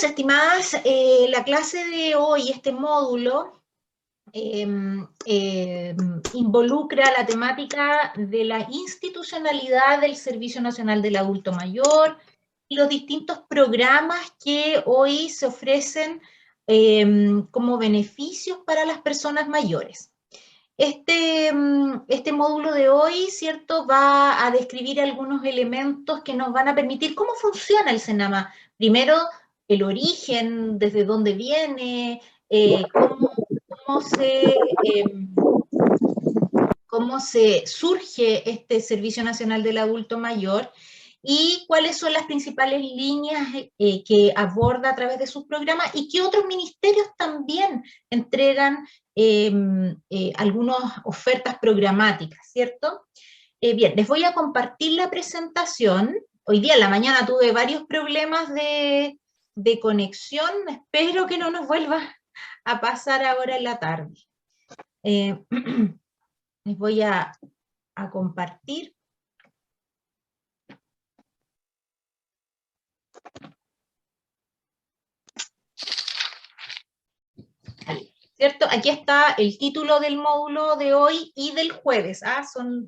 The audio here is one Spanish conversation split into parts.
Estimados, estimadas, la clase de hoy, este módulo, involucra la temática de la institucionalidad del Servicio Nacional del Adulto Mayor y los distintos programas que hoy se ofrecen como beneficios para las personas mayores. Este módulo de hoy, ¿cierto?, va a describir algunos elementos que nos van a permitir cómo funciona el Senama. Primero, el origen, desde dónde viene, cómo se surge este Servicio Nacional del Adulto Mayor y cuáles son las principales líneas que aborda a través de sus programas y qué otros ministerios también entregan algunas ofertas programáticas, ¿cierto? Bien, les voy a compartir la presentación. Hoy día en la mañana tuve varios problemas de conexión, espero que no nos vuelva a pasar ahora en la tarde. Les voy a compartir. ¿Cierto? Aquí está el título del módulo de hoy y del jueves,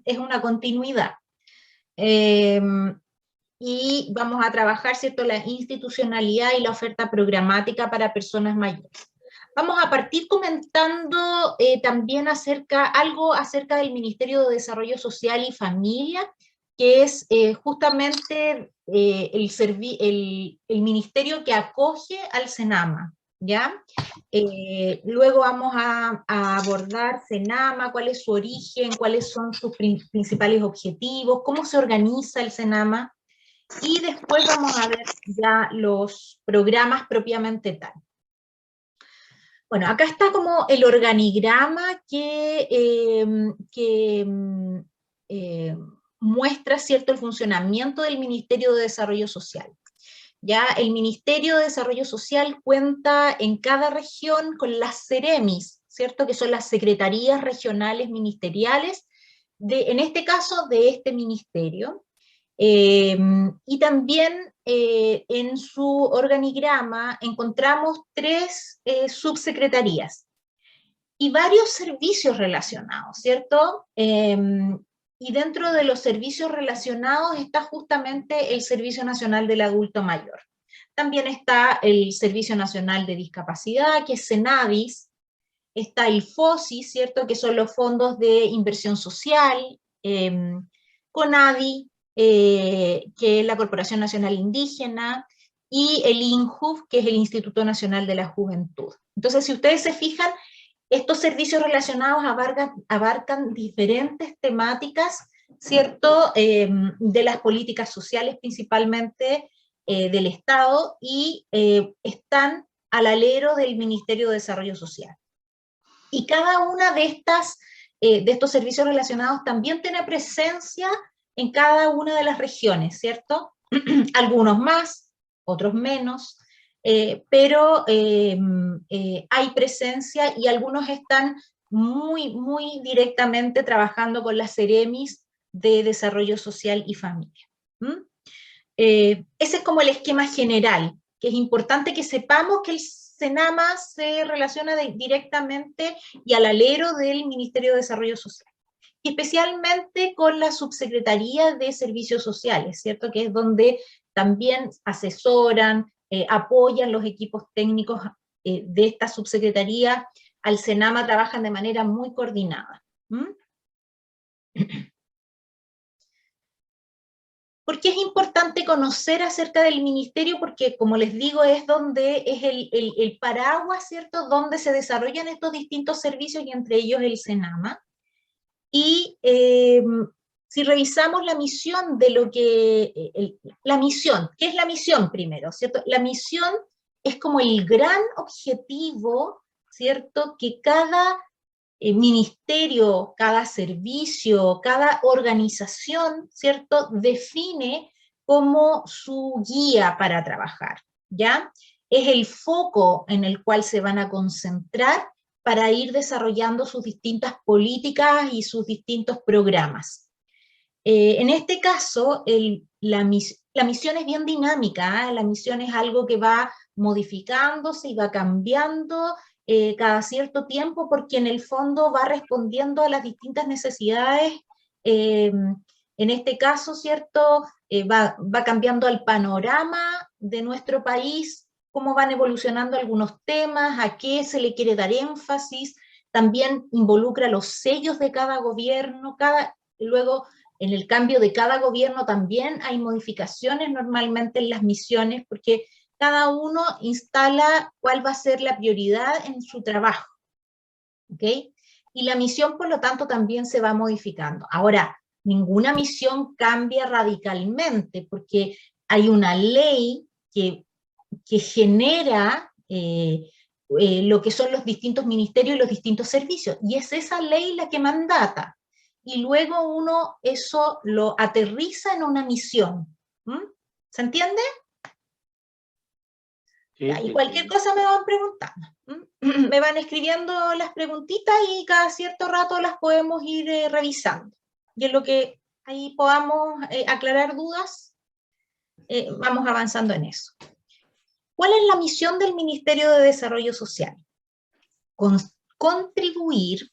es una continuidad. Y vamos a trabajar, ¿cierto?, la institucionalidad y la oferta programática para personas mayores. Vamos a partir comentando también algo acerca del Ministerio de Desarrollo Social y Familia, que es justamente el ministerio que acoge al Senama, ¿ya? Luego vamos a abordar Senama, cuál es su origen, cuáles son sus principales objetivos, cómo se organiza el Senama, y después vamos a ver ya los programas propiamente tal. Bueno, acá está como el organigrama que muestra, ¿cierto?, el funcionamiento del Ministerio de Desarrollo Social. Ya el Ministerio de Desarrollo Social cuenta en cada región con las CEREMIS, ¿cierto?, que son las Secretarías Regionales Ministeriales, en este caso de este ministerio. Y también en su organigrama encontramos 3 subsecretarías y varios servicios relacionados, ¿cierto? Y dentro de los servicios relacionados está justamente el Servicio Nacional del Adulto Mayor. También está el Servicio Nacional de Discapacidad, que es Senadis, está el FOSI, ¿cierto?, que son los fondos de inversión social, CONADI, que es la Corporación Nacional Indígena, y el INJUV, que es el Instituto Nacional de la Juventud. Entonces, si ustedes se fijan, estos servicios relacionados abarcan diferentes temáticas, ¿cierto?, de las políticas sociales principalmente del Estado, y están al alero del Ministerio de Desarrollo Social. Y cada una de estos servicios relacionados también tiene presencia en cada una de las regiones, ¿cierto? Algunos más, otros menos, pero hay presencia y algunos están muy directamente trabajando con las CEREMIS de Desarrollo Social y Familia. Ese es como el esquema general, que es importante que sepamos que el Senama se relaciona directamente y al alero del Ministerio de Desarrollo Social, y especialmente con la Subsecretaría de Servicios Sociales, ¿cierto?, que es donde también asesoran, apoyan los equipos técnicos de esta subsecretaría. Al Senama trabajan de manera muy coordinada. ¿Por qué es importante conocer acerca del ministerio? Porque, como les digo, es el paraguas, ¿cierto?, donde se desarrollan estos distintos servicios, y entre ellos el Senama. Y si revisamos la misión la misión, ¿qué es la misión primero, ¿cierto? La misión es como el gran objetivo, ¿cierto?, que cada ministerio, cada servicio, cada organización, ¿cierto?, define como su guía para trabajar, ¿ya? Es el foco en el cual se van a concentrar para ir desarrollando sus distintas políticas y sus distintos programas. En este caso, la misión es bien dinámica, ¿eh? La misión es algo que va modificándose y va cambiando cada cierto tiempo, porque en el fondo va respondiendo a las distintas necesidades. En este caso, ¿cierto? Va cambiando el panorama de nuestro país, cómo van evolucionando algunos temas, a qué se le quiere dar énfasis, también involucra los sellos de cada gobierno, luego en el cambio de cada gobierno también hay modificaciones normalmente en las misiones, porque cada uno instala cuál va a ser la prioridad en su trabajo, ¿ok? Y la misión, por lo tanto, también se va modificando. Ahora, ninguna misión cambia radicalmente, porque hay una ley que genera lo que son los distintos ministerios y los distintos servicios, y es esa ley la que mandata, y luego uno eso lo aterriza en una misión. ¿Mm? ¿Se entiende? Sí, Y cualquier cosa me van preguntando. ¿Mm? Me van escribiendo las preguntitas y cada cierto rato las podemos ir revisando. Y en lo que ahí podamos aclarar dudas, vamos avanzando en eso. ¿Cuál es la misión del Ministerio de Desarrollo Social? Contribuir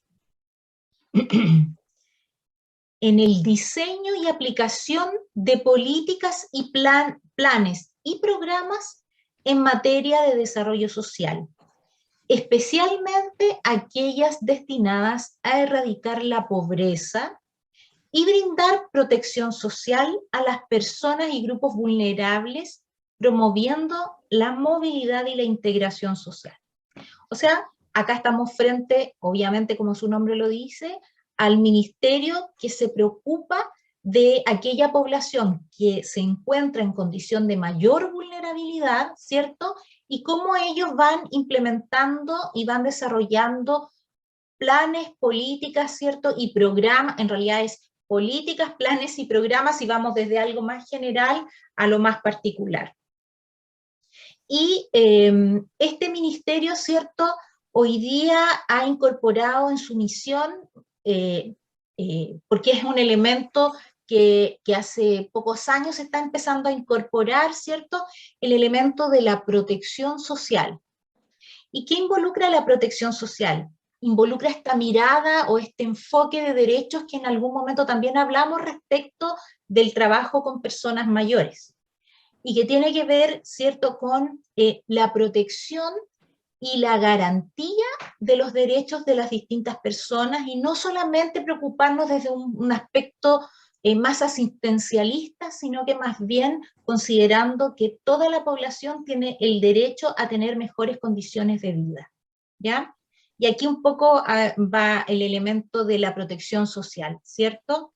en el diseño y aplicación de políticas y planes y programas en materia de desarrollo social, especialmente aquellas destinadas a erradicar la pobreza y brindar protección social a las personas y grupos vulnerables, promoviendo la movilidad y la integración social. O sea, acá estamos frente, obviamente como su nombre lo dice, al ministerio que se preocupa de aquella población que se encuentra en condición de mayor vulnerabilidad, ¿cierto? Y cómo ellos van implementando y van desarrollando planes, políticas, ¿cierto? Y programas, en realidad es políticas, planes y programas, y vamos desde algo más general a lo más particular. Y este ministerio, ¿cierto?, hoy día ha incorporado en su misión, porque es un elemento que hace pocos años se está empezando a incorporar, ¿cierto?, el elemento de la protección social. ¿Y qué involucra la protección social? Involucra esta mirada o este enfoque de derechos que en algún momento también hablamos respecto del trabajo con personas mayores, y que tiene que ver, ¿cierto?, con la protección y la garantía de los derechos de las distintas personas, y no solamente preocuparnos desde un aspecto más asistencialista, sino que más bien considerando que toda la población tiene el derecho a tener mejores condiciones de vida, ¿ya? Y aquí un poco va el elemento de la protección social, ¿cierto?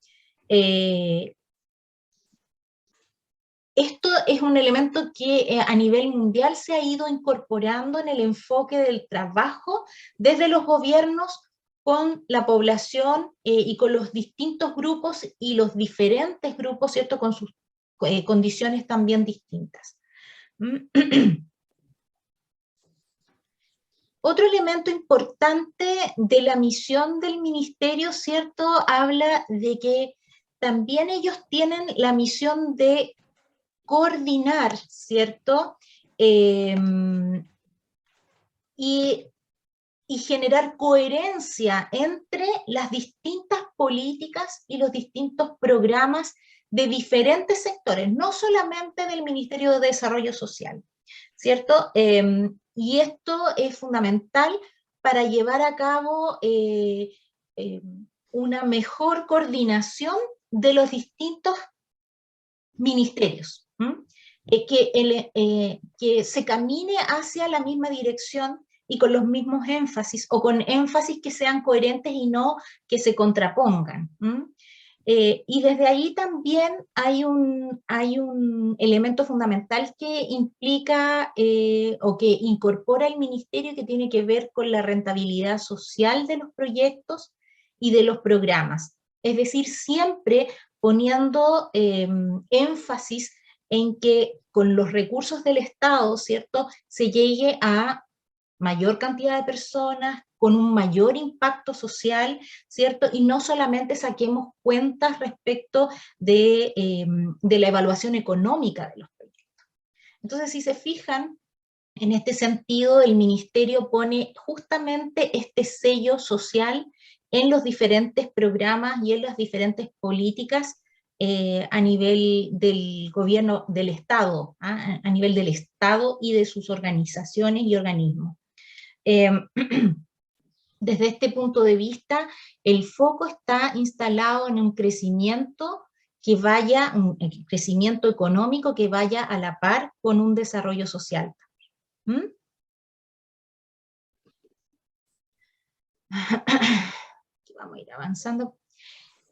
Esto es un elemento que a nivel mundial se ha ido incorporando en el enfoque del trabajo desde los gobiernos con la población y con los distintos grupos y los diferentes grupos, ¿cierto?, con sus condiciones también distintas. Otro elemento importante de la misión del ministerio, ¿cierto?, habla de que también ellos tienen la misión de coordinar, ¿cierto? Y generar coherencia entre las distintas políticas y los distintos programas de diferentes sectores, no solamente del Ministerio de Desarrollo Social, ¿cierto? Y esto es fundamental para llevar a cabo una mejor coordinación de los distintos ministerios, que se camine hacia la misma dirección y con los mismos énfasis, o con énfasis que sean coherentes y no que se contrapongan. Y desde ahí también hay un elemento fundamental que implica o que incorpora el ministerio, que tiene que ver con la rentabilidad social de los proyectos y de los programas. Es decir, siempre poniendo énfasis en que con los recursos del Estado, ¿cierto?, se llegue a mayor cantidad de personas, con un mayor impacto social, ¿cierto? Y no solamente saquemos cuentas respecto de la evaluación económica de los proyectos. Entonces, si se fijan, En este sentido, el Ministerio pone justamente este sello social en los diferentes programas y en las diferentes políticas a nivel del gobierno del Estado, ¿ah? A nivel del Estado y de sus organizaciones y organismos. Eh, Desde este punto de vista, el foco está instalado en un crecimiento que vaya, un crecimiento económico que vaya a la par con un desarrollo social. ¿Mm? Vamos a ir avanzando.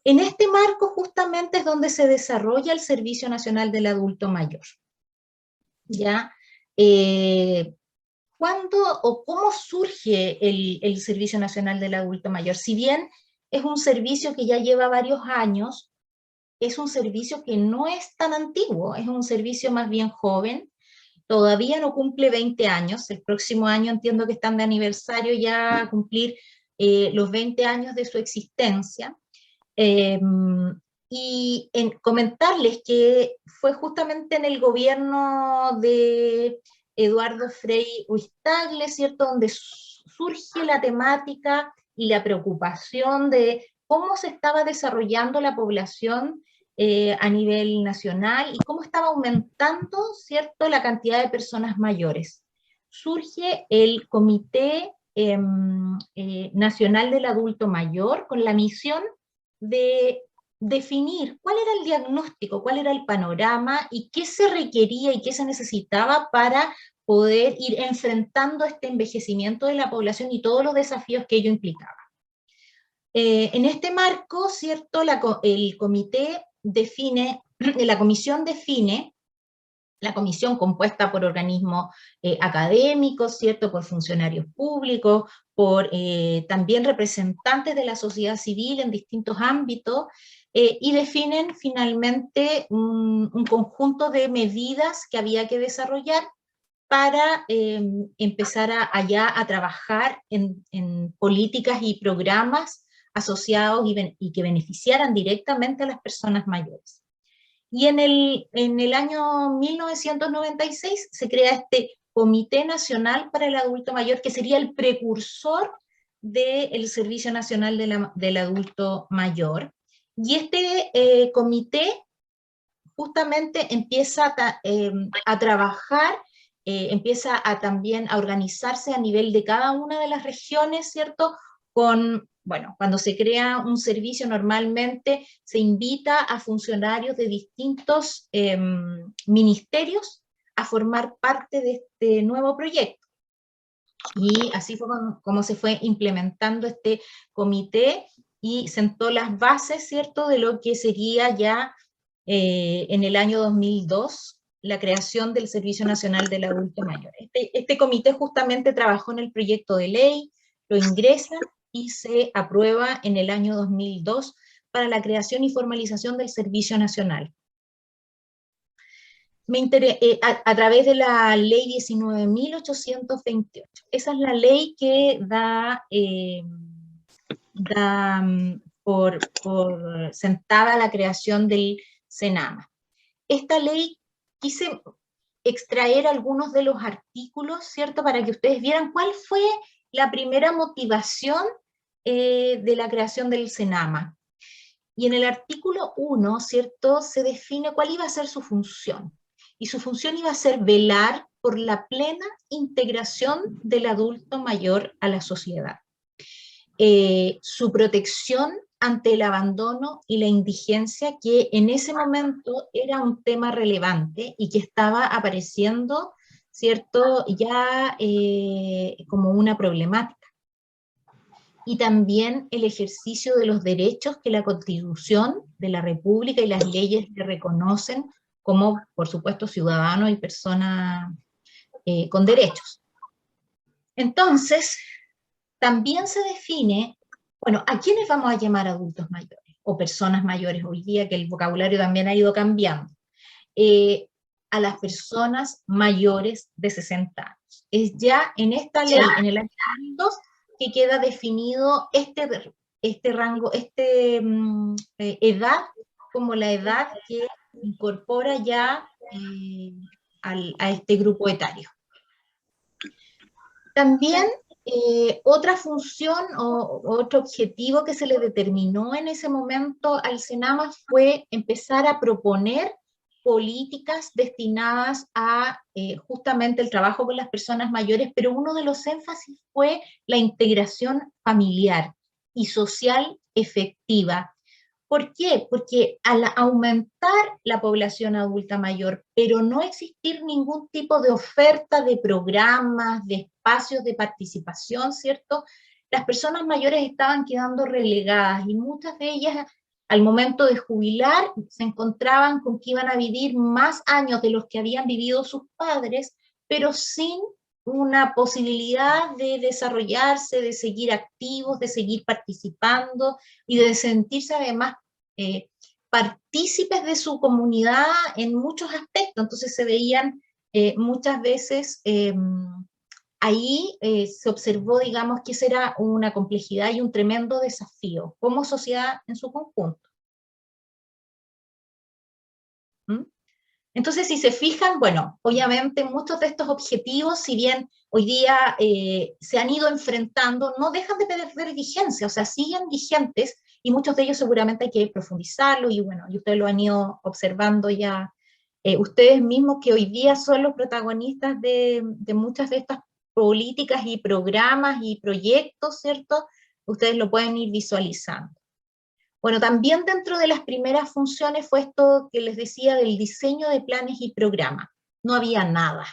En este marco justamente es donde se desarrolla el Servicio Nacional del Adulto Mayor. ¿Ya? ¿Cuándo o cómo surge el Servicio Nacional del Adulto Mayor? Si bien es un servicio que ya lleva varios años, es un servicio que no es tan antiguo, es un servicio más bien joven, todavía no cumple 20 años, el próximo año entiendo que están de aniversario ya a cumplir los 20 años de su existencia. Eh, y en comentarles que fue justamente en el gobierno de Eduardo Frei Ruiz-Tagle, ¿cierto?, donde surge la temática y la preocupación de cómo se estaba desarrollando la población a nivel nacional y cómo estaba aumentando, ¿cierto?, la cantidad de personas mayores. Surge el Comité Nacional del Adulto Mayor con la misión de definir cuál era el diagnóstico, cuál era el panorama y qué se requería y qué se necesitaba para poder ir enfrentando este envejecimiento de la población y todos los desafíos que ello implicaba. En este marco, ¿cierto?, el comité define, la comisión define, la comisión compuesta por organismos académicos, ¿cierto?, por funcionarios públicos, por también representantes de la sociedad civil en distintos ámbitos, y definen finalmente un conjunto de medidas que había que desarrollar para empezar allá a trabajar en políticas y programas asociados y que beneficiaran directamente a las personas mayores. Y en el año 1996 se crea este Comité Nacional para el Adulto Mayor, que sería el precursor del Servicio Nacional del Adulto Mayor. Y este comité justamente empieza a trabajar, empieza a también a organizarse a nivel de cada una de las regiones, ¿cierto? Bueno, cuando se crea un servicio normalmente se invita a funcionarios de distintos ministerios a formar parte de este nuevo proyecto. Y así fue como se fue implementando este comité y sentó las bases, ¿cierto?, de lo que sería ya en el año 2002 la creación del Servicio Nacional del Adulto Mayor. Este comité justamente trabajó en el proyecto de ley, lo ingresa y se aprueba en el año 2002 para la creación y formalización del Servicio Nacional. A través de la ley 19.828. Esa es la ley que da por sentada la creación del Senama. Esta ley quise extraer algunos de los artículos, ¿cierto?, para que ustedes vieran cuál fue la primera motivación de la creación del Senama. Y en el artículo 1, ¿cierto?, se define cuál iba a ser su función. Y su función iba a ser velar por la plena integración del adulto mayor a la sociedad. Su protección ante el abandono y la indigencia, que en ese momento era un tema relevante y que estaba apareciendo, ¿cierto?, ya como una problemática. Y también el ejercicio de los derechos que la Constitución de la República y las leyes le reconocen como, por supuesto, ciudadanos y personas con derechos. Entonces, también se define, bueno, ¿a quiénes vamos a llamar adultos mayores? O personas mayores hoy día, que el vocabulario también ha ido cambiando. A las personas mayores de 60 años. Es ya en esta ley, en el año 2002, que queda definido este rango, edad, como la edad que incorpora ya a este grupo etario. También otra función o otro objetivo que se le determinó en ese momento al Senama fue empezar a proponer políticas destinadas a justamente el trabajo con las personas mayores, pero uno de los énfasis fue la integración familiar y social efectiva. ¿Por qué? Porque al aumentar la población adulta mayor, pero no existir ningún tipo de oferta de programas, de espacios de participación, ¿cierto? Las personas mayores estaban quedando relegadas y muchas de ellas al momento de jubilar se encontraban con que iban a vivir más años de los que habían vivido sus padres, pero sin una posibilidad de desarrollarse, de seguir activos, de seguir participando y de sentirse además partícipes de su comunidad en muchos aspectos. Entonces se veían muchas veces, ahí se observó, digamos, que esa era una complejidad y un tremendo desafío como sociedad en su conjunto. ¿Mm? Entonces, si se fijan, bueno, obviamente muchos de estos objetivos, si bien hoy día se han ido enfrentando, no dejan de perder vigencia, o sea, siguen vigentes y muchos de ellos seguramente hay que profundizarlo y bueno, y ustedes lo han ido observando ya, ustedes mismos que hoy día son los protagonistas de muchas de estas políticas y programas y proyectos, ¿cierto? Ustedes lo pueden ir visualizando. Bueno, también dentro de las primeras funciones fue esto que les decía del diseño de planes y programas. No había nada,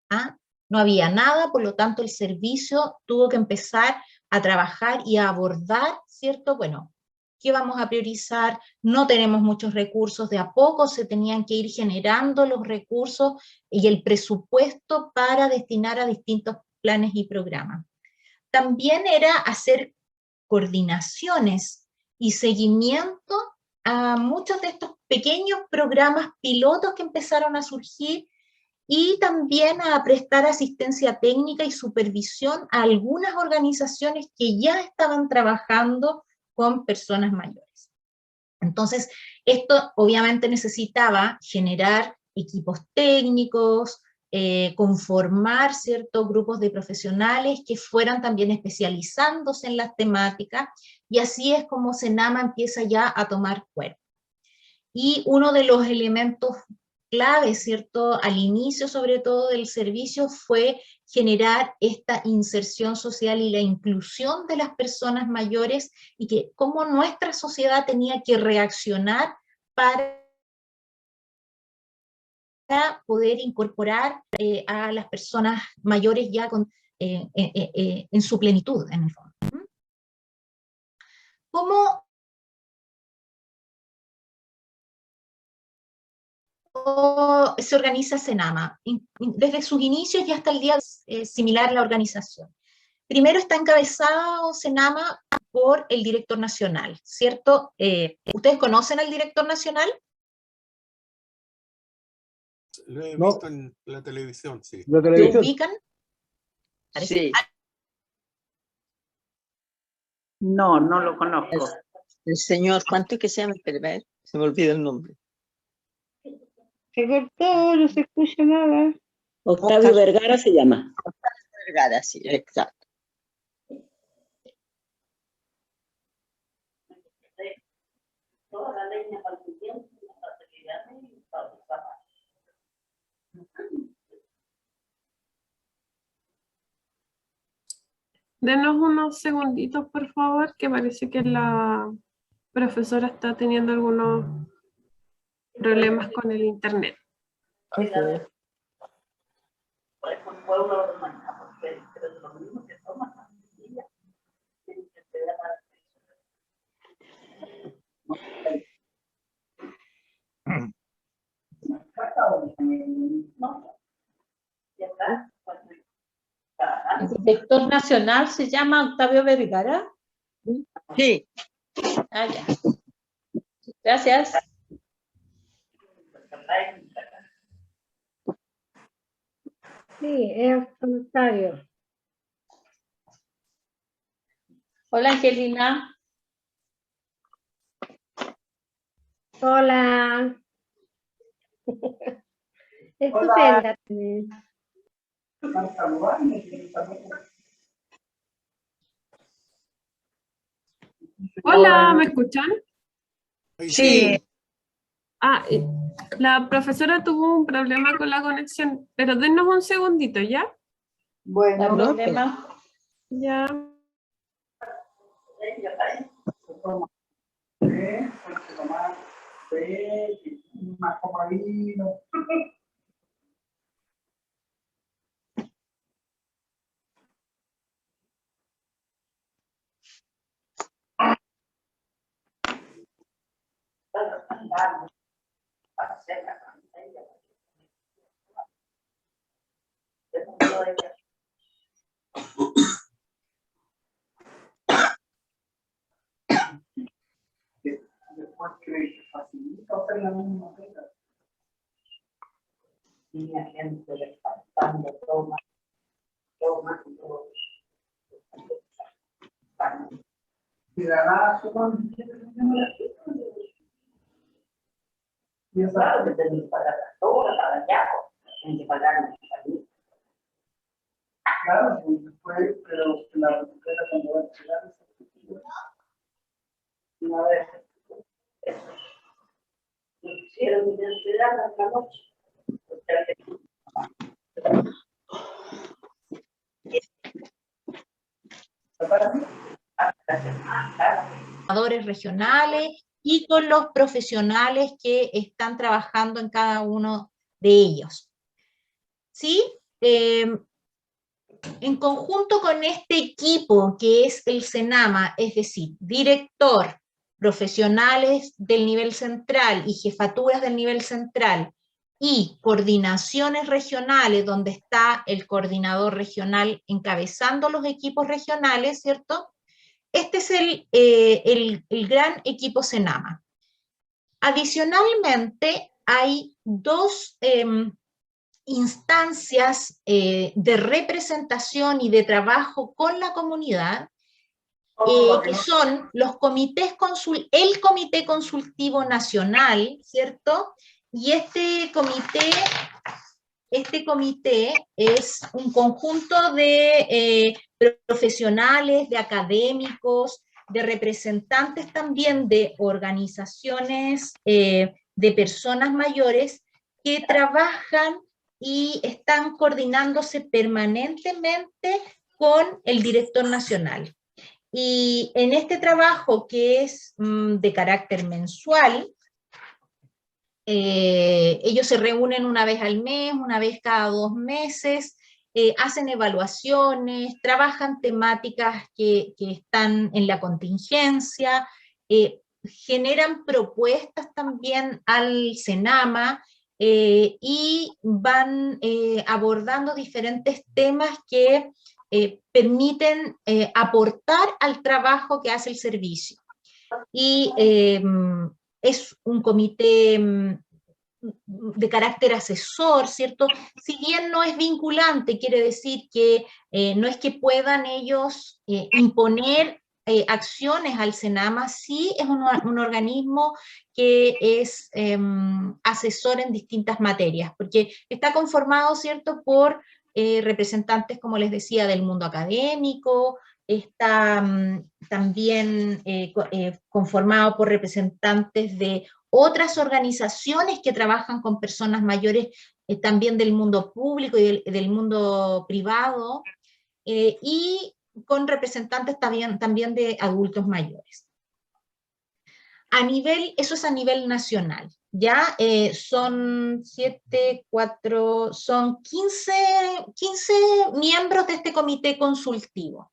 ¿ah? No había nada, por lo tanto el servicio tuvo que empezar a trabajar y a abordar, ¿cierto? Bueno, ¿qué vamos a priorizar? No tenemos muchos recursos, de a poco se tenían que ir generando los recursos y el presupuesto para destinar a distintos planes y programas. También era hacer coordinaciones y seguimiento a muchos de estos pequeños programas pilotos que empezaron a surgir y también a prestar asistencia técnica y supervisión a algunas organizaciones que ya estaban trabajando con personas mayores. Entonces, esto obviamente necesitaba generar equipos técnicos, conformar ciertos grupos de profesionales que fueran también especializándose en las temáticas, y así es como Senama empieza ya a tomar cuerpo. Y uno de los elementos clave, ¿cierto?, al inicio sobre todo del servicio fue generar esta inserción social y la inclusión de las personas mayores y que cómo nuestra sociedad tenía que reaccionar para poder incorporar a las personas mayores ya en su plenitud, en el fondo. ¿Cómo se organiza Senama? Desde sus inicios y hasta el día similar la organización. Primero está encabezado Senama por el director nacional, ¿cierto? ¿Ustedes conocen al director nacional? Lo he visto en la televisión, sí. ¿Lo ubican? Sí. No, no lo conozco. El señor, ¿cuánto que se llama? Espera, se me olvida el nombre. Se cortó, no se escucha nada. Octavio Vergara se llama. Octavio Vergara, sí, exacto. Denos unos segunditos, por favor, que parece que la profesora está teniendo algunos problemas con el internet. Okay. ¿El director nacional se llama Octavio Vergara? Sí. Ah, ya. Gracias. Sí, es Octavio. Hola, Angelina. Hola. Estupenda. Hola, ¿me escuchan? Sí. La profesora tuvo un problema con la conexión, pero denos un segundito, ¿ya? No hay No, problema. Ya. Regionales y con los profesionales que están trabajando en cada uno de ellos. ¿Sí? En conjunto con este equipo que es el CENAMA, es decir, director, profesionales del nivel central y jefaturas del nivel central, y coordinaciones regionales, donde está el coordinador regional encabezando los equipos regionales, ¿cierto? Este es el gran equipo CENAMA. Adicionalmente, hay dos instancias de representación y de trabajo con la comunidad, que son los comités el Comité Consultivo Nacional, ¿cierto? Y este comité es un conjunto de profesionales, de académicos, de representantes también de organizaciones de personas mayores que trabajan y están coordinándose permanentemente con el director nacional. Y en este trabajo, que es de carácter mensual, ellos se reúnen una vez al mes, una vez cada 2 meses, hacen evaluaciones, trabajan temáticas que están en la contingencia, generan propuestas también al CENAMA, y van abordando diferentes temas que permiten aportar al trabajo que hace el servicio. Y es un comité de carácter asesor, ¿cierto? Si bien no es vinculante, quiere decir que no es que puedan ellos imponer acciones al CENAMA, sí es un organismo que es asesor en distintas materias, porque está conformado, ¿cierto?, por representantes, como les decía, del mundo académico, está también conformado por representantes de otras organizaciones que trabajan con personas mayores, también del mundo público y del mundo privado, y con representantes también de adultos mayores. Eso es a nivel nacional, ¿ya? Son 15 miembros de este comité consultivo.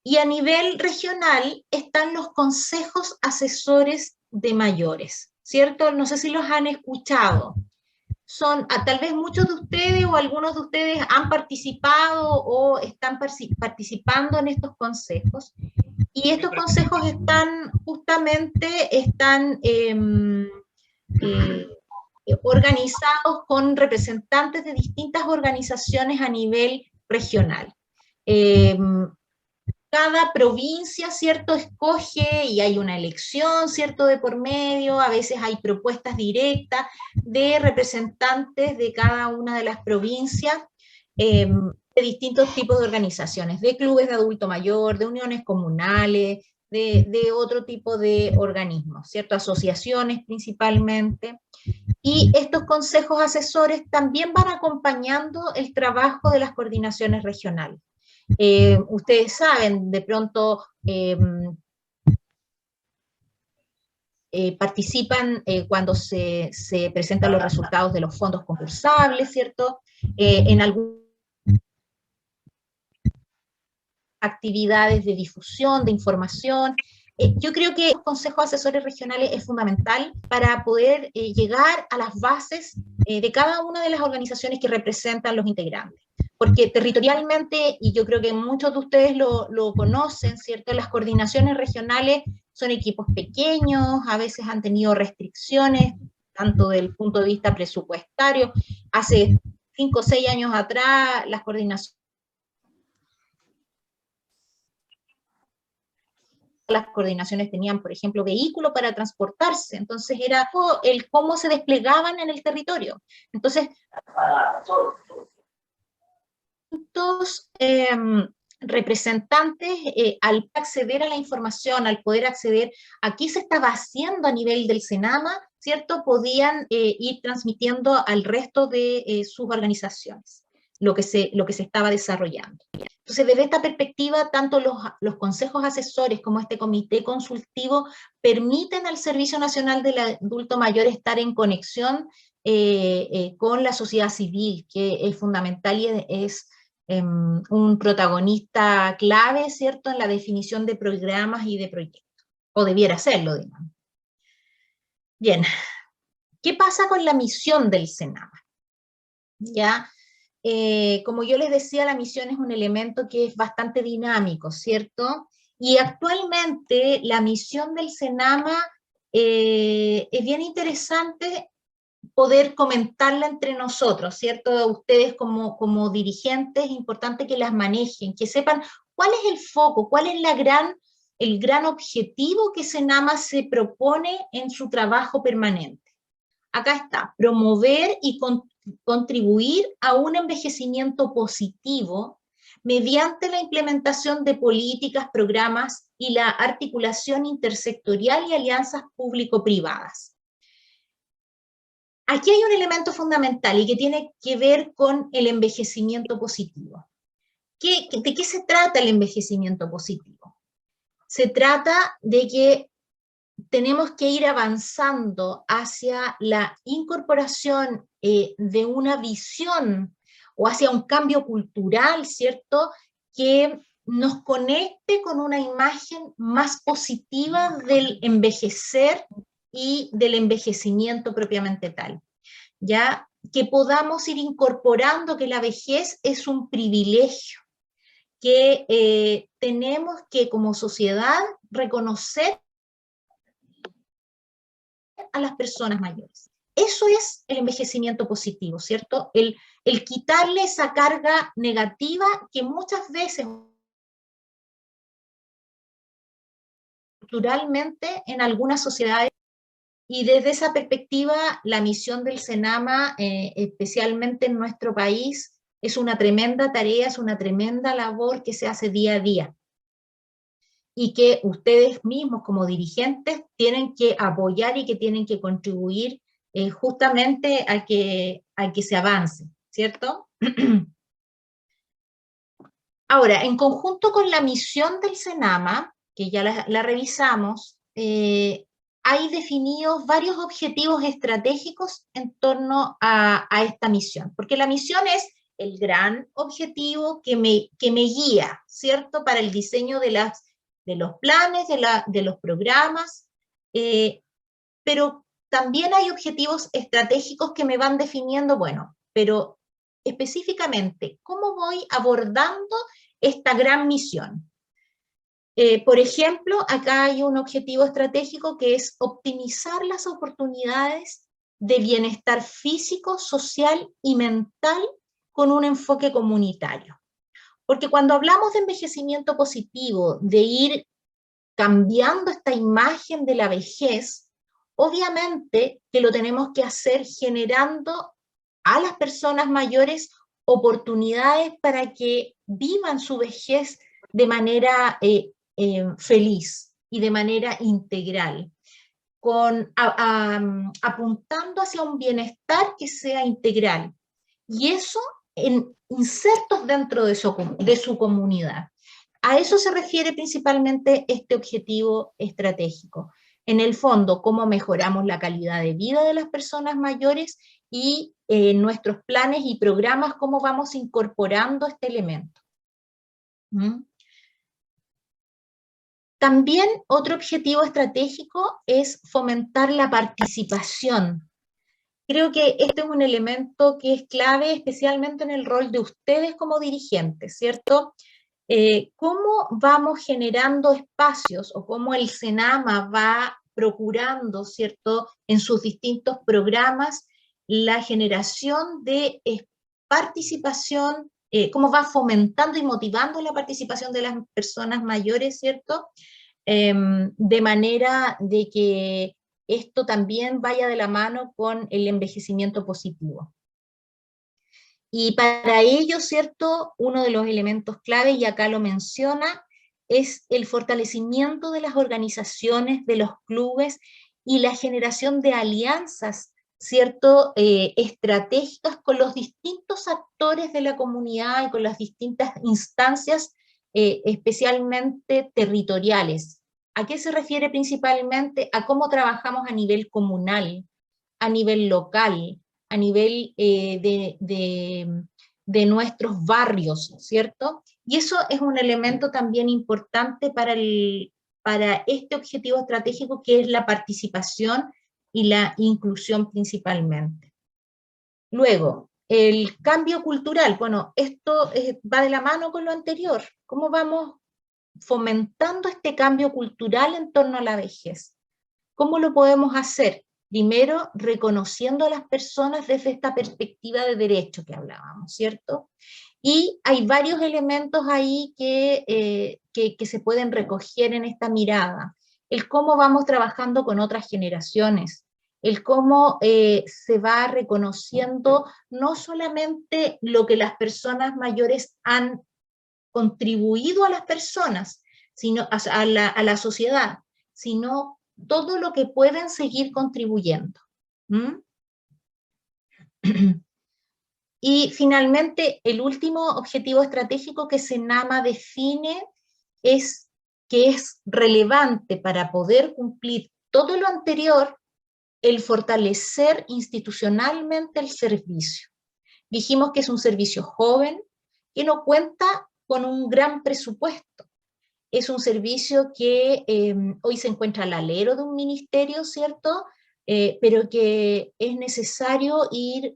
Y a nivel regional están los consejos asesores de mayores, ¿cierto? No sé si los han escuchado. Tal vez muchos de ustedes o algunos de ustedes han participado o están participando en estos consejos. Y estos consejos están organizados con representantes de distintas organizaciones a nivel regional. Cada provincia, ¿cierto?, escoge y hay una elección, ¿cierto?, de por medio, a veces hay propuestas directas de representantes de cada una de las provincias, de distintos tipos de organizaciones, de clubes de adulto mayor, de uniones comunales, de otro tipo de organismos, ¿cierto? Asociaciones principalmente. Y estos consejos asesores también van acompañando el trabajo de las coordinaciones regionales. Ustedes saben, de pronto participan cuando se presentan los resultados de los fondos concursables, ¿cierto? En algunas actividades de difusión, de información. Yo creo que los consejos asesores regionales es fundamental para poder llegar a las bases de cada una de las organizaciones que representan los integrantes. Porque territorialmente, y yo creo que muchos de ustedes lo conocen, ¿cierto? Las coordinaciones regionales son equipos pequeños, a veces han tenido restricciones, tanto del punto de vista presupuestario. Hace 5 o 6 años atrás, las coordinaciones tenían, por ejemplo, vehículos para transportarse, entonces era el cómo se desplegaban en el territorio. Entonces, representantes, al acceder a la información, al poder acceder a qué se estaba haciendo a nivel del Senama, ¿cierto? Podían ir transmitiendo al resto de sus organizaciones lo que se estaba desarrollando. Entonces, desde esta perspectiva, tanto los consejos asesores como este comité consultivo permiten al Servicio Nacional del Adulto Mayor estar en conexión con la sociedad civil, que es fundamental y es un protagonista clave, ¿cierto?, en la definición de programas y de proyectos, o debiera serlo, digamos. Bien, ¿qué pasa con la misión del Senama? Ya, como yo les decía, la misión es un elemento que es bastante dinámico, ¿cierto? Y actualmente la misión del Senama es bien interesante poder comentarla entre nosotros, ¿cierto? Ustedes como dirigentes, es importante que las manejen, que sepan cuál es el foco, cuál es el gran objetivo que Senama se propone en su trabajo permanente. Acá está, promover y contribuir a un envejecimiento positivo mediante la implementación de políticas, programas y la articulación intersectorial y alianzas público-privadas. Aquí hay un elemento fundamental y que tiene que ver con el envejecimiento positivo. ¿De qué se trata el envejecimiento positivo? Se trata de que tenemos que ir avanzando hacia la incorporación de una visión o hacia un cambio cultural, ¿cierto?, que nos conecte con una imagen más positiva del envejecer y del envejecimiento propiamente tal, ya que podamos ir incorporando que la vejez es un privilegio, que tenemos que como sociedad reconocer a las personas mayores. Eso es el envejecimiento positivo, ¿cierto? El quitarle esa carga negativa que muchas veces culturalmente en algunas sociedades. Y desde esa perspectiva, la misión del Senama, especialmente en nuestro país, es una tremenda tarea, es una tremenda labor que se hace día a día. Y que ustedes mismos como dirigentes tienen que apoyar y que tienen que contribuir justamente a que se avance, ¿cierto? Ahora, en conjunto con la misión del Senama, que ya la revisamos, hay definidos varios objetivos estratégicos en torno a esta misión, porque la misión es el gran objetivo que me guía, ¿cierto?, para el diseño de los planes, de los programas, pero también hay objetivos estratégicos que me van definiendo, bueno, pero específicamente, ¿cómo voy abordando esta gran misión? Por ejemplo, acá hay un objetivo estratégico que es optimizar las oportunidades de bienestar físico, social y mental con un enfoque comunitario. Porque cuando hablamos de envejecimiento positivo, de ir cambiando esta imagen de la vejez, obviamente que lo tenemos que hacer generando a las personas mayores oportunidades para que vivan su vejez de manera feliz y de manera integral, apuntando hacia un bienestar que sea integral. Y eso insertos dentro de su comunidad. A eso se refiere principalmente este objetivo estratégico. En el fondo, cómo mejoramos la calidad de vida de las personas mayores y nuestros planes y programas, cómo vamos incorporando este elemento. También otro objetivo estratégico es fomentar la participación. Creo que este es un elemento que es clave, especialmente en el rol de ustedes como dirigentes, ¿cierto? ¿Cómo vamos generando espacios o cómo el Senama va procurando, ¿cierto?, en sus distintos programas, la generación de participación, cómo va fomentando y motivando la participación de las personas mayores, ¿cierto?, de manera de que esto también vaya de la mano con el envejecimiento positivo. Y para ello, ¿cierto?, uno de los elementos clave, y acá lo menciona, es el fortalecimiento de las organizaciones, de los clubes, y la generación de alianzas, ¿cierto?, estratégicas con los distintos actores de la comunidad y con las distintas instancias, especialmente territoriales. ¿A qué se refiere principalmente? A cómo trabajamos a nivel comunal, a nivel local, a nivel de nuestros barrios, ¿cierto? Y eso es un elemento también importante para este objetivo estratégico, que es la participación y la inclusión principalmente. Luego, el cambio cultural. Bueno, esto va de la mano con lo anterior. ¿Cómo vamos fomentando este cambio cultural en torno a la vejez? ¿Cómo lo podemos hacer? Primero, reconociendo a las personas desde esta perspectiva de derecho que hablábamos, ¿cierto? Y hay varios elementos ahí que se pueden recoger en esta mirada. El cómo vamos trabajando con otras generaciones, el cómo se va reconociendo no solamente lo que las personas mayores han contribuido a las personas, sino a la sociedad, sino todo lo que pueden seguir contribuyendo. Y finalmente, el último objetivo estratégico que Senama define es que es relevante para poder cumplir todo lo anterior, el fortalecer institucionalmente el servicio. Dijimos que es un servicio joven, que no cuenta con un gran presupuesto. Es un servicio que hoy se encuentra al alero de un ministerio, ¿cierto? Pero que es necesario ir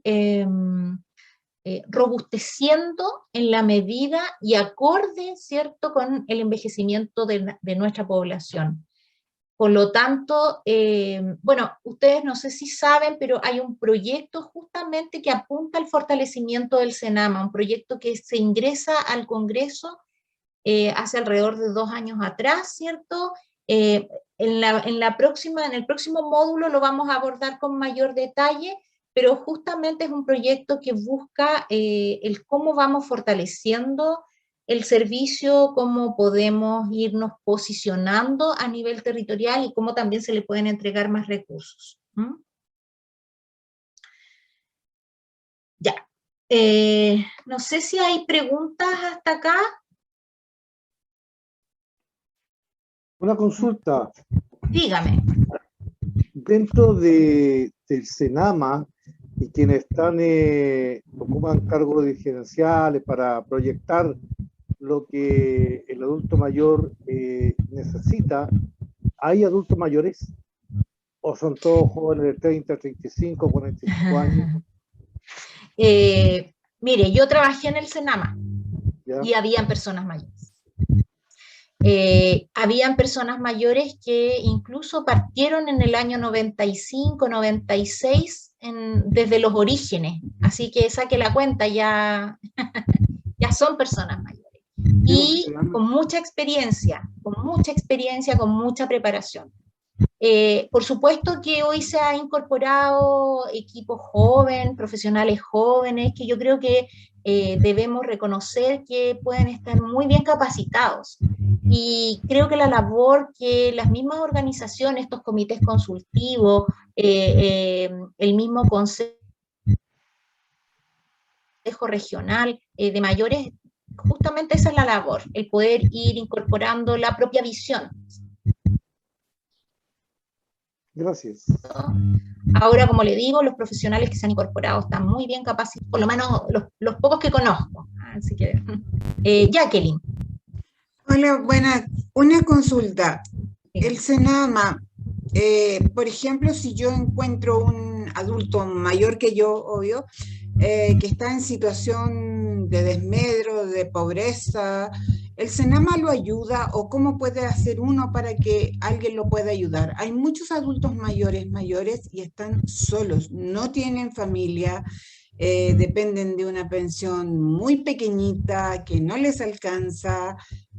robusteciendo en la medida y acorde, ¿cierto?, con el envejecimiento de nuestra población. Por lo tanto, bueno, ustedes no sé si saben, pero hay un proyecto justamente que apunta al fortalecimiento del Senama, un proyecto que se ingresa al Congreso hace alrededor de 2 años atrás, ¿cierto? En el próximo módulo lo vamos a abordar con mayor detalle, pero justamente es un proyecto que busca el cómo vamos fortaleciendo el servicio, cómo podemos irnos posicionando a nivel territorial y cómo también se le pueden entregar más recursos. Ya. No sé si hay preguntas hasta acá. Una consulta. Dígame. Dentro del Senama y quienes ocupan cargos dirigenciales para proyectar lo que el adulto mayor necesita, ¿hay adultos mayores? ¿O son todos jóvenes de 30, 35, 45 años? Mire, yo trabajé en el Senama. ¿Ya? Y habían personas mayores. Habían personas mayores que incluso partieron en el año 95, 96, desde los orígenes. Así que saque la cuenta, ya, ya son personas mayores. Y con mucha experiencia, con mucha preparación. Por supuesto que hoy se ha incorporado equipos jóvenes, profesionales jóvenes, que yo creo que debemos reconocer que pueden estar muy bien capacitados. Y creo que la labor que las mismas organizaciones, estos comités consultivos, el mismo consejo regional de mayores, justamente esa es la labor, el poder ir incorporando la propia visión. Gracias. Ahora, como le digo, los profesionales que se han incorporado están muy bien capacitados, por lo menos los pocos que conozco. Así que, Jacqueline. Hola, buenas. Una consulta. El Senama, por ejemplo, si yo encuentro un adulto mayor que yo, obvio, que está en situación de desmedro, de pobreza, ¿el Senama lo ayuda o cómo puede hacer uno para que alguien lo pueda ayudar? Hay muchos adultos mayores y están solos, no tienen familia, dependen de una pensión muy pequeñita que no les alcanza,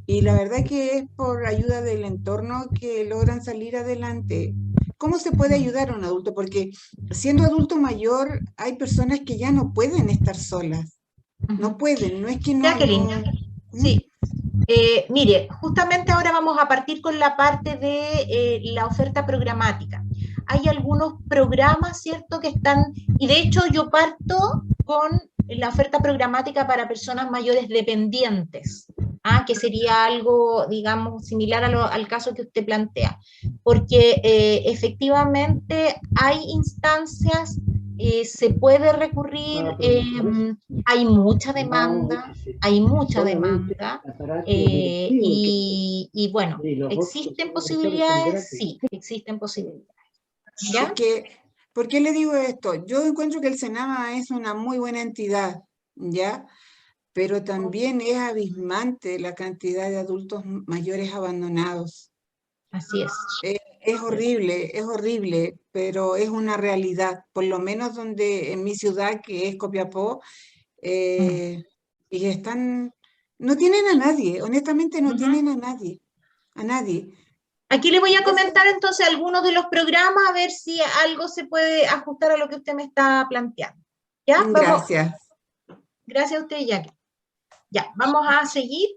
y la verdad que es por ayuda del entorno que logran salir adelante. ¿Cómo se puede ayudar a un adulto? Porque siendo adulto mayor hay personas que ya no pueden estar solas. No pueden, no es que no... Jacqueline, no... sí. Mire, justamente ahora vamos a partir con la parte de la oferta programática. Hay algunos programas, ¿cierto?, que están, y de hecho yo parto con la oferta programática para personas mayores dependientes, que sería algo, digamos, similar al caso que usted plantea, porque efectivamente hay instancias, se puede recurrir, hay mucha demanda, y bueno, ¿existen posibilidades? Sí, existen posibilidades. ¿Ya? ¿Por qué le digo esto? Yo encuentro que el Senama es una muy buena entidad, ¿ya? Pero también es abismante la cantidad de adultos mayores abandonados. Así es. Es horrible, pero es una realidad, por lo menos donde en mi ciudad, que es Copiapó, y están, no tienen a nadie, honestamente no tienen a nadie. Aquí le voy a comentar entonces algunos de los programas, a ver si algo se puede ajustar a lo que usted me está planteando. ¿Ya? Gracias. Gracias a usted, Jackie. Ya, vamos a seguir.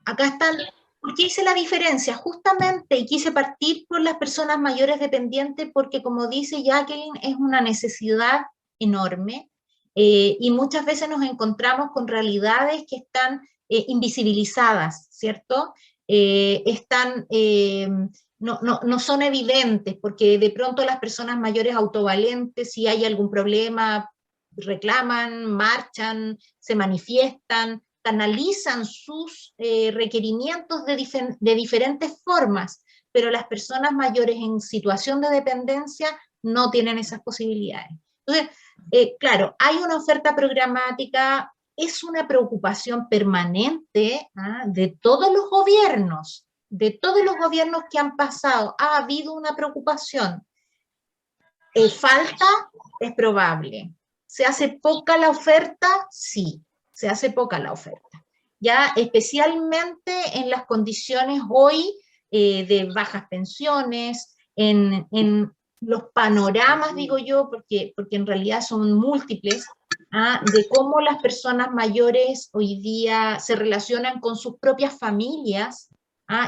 Acá están. ¿Por qué hice la diferencia? Justamente, y quise partir por las personas mayores dependientes, porque como dice Jacqueline, es una necesidad enorme, y muchas veces nos encontramos con realidades que están invisibilizadas, ¿cierto? No son evidentes, porque de pronto las personas mayores autovalentes, si hay algún problema, reclaman, marchan, se manifiestan, canalizan sus requerimientos de diferentes formas, pero las personas mayores en situación de dependencia no tienen esas posibilidades. Entonces, claro, hay una oferta programática, es una preocupación permanente de todos los gobiernos que han pasado, ha habido una preocupación. ¿Falta? Es probable. ¿Se hace poca la oferta? Sí, se hace poca la oferta. Ya especialmente en las condiciones hoy de bajas pensiones, en los panoramas, digo yo, porque en realidad son múltiples, de cómo las personas mayores hoy día se relacionan con sus propias familias,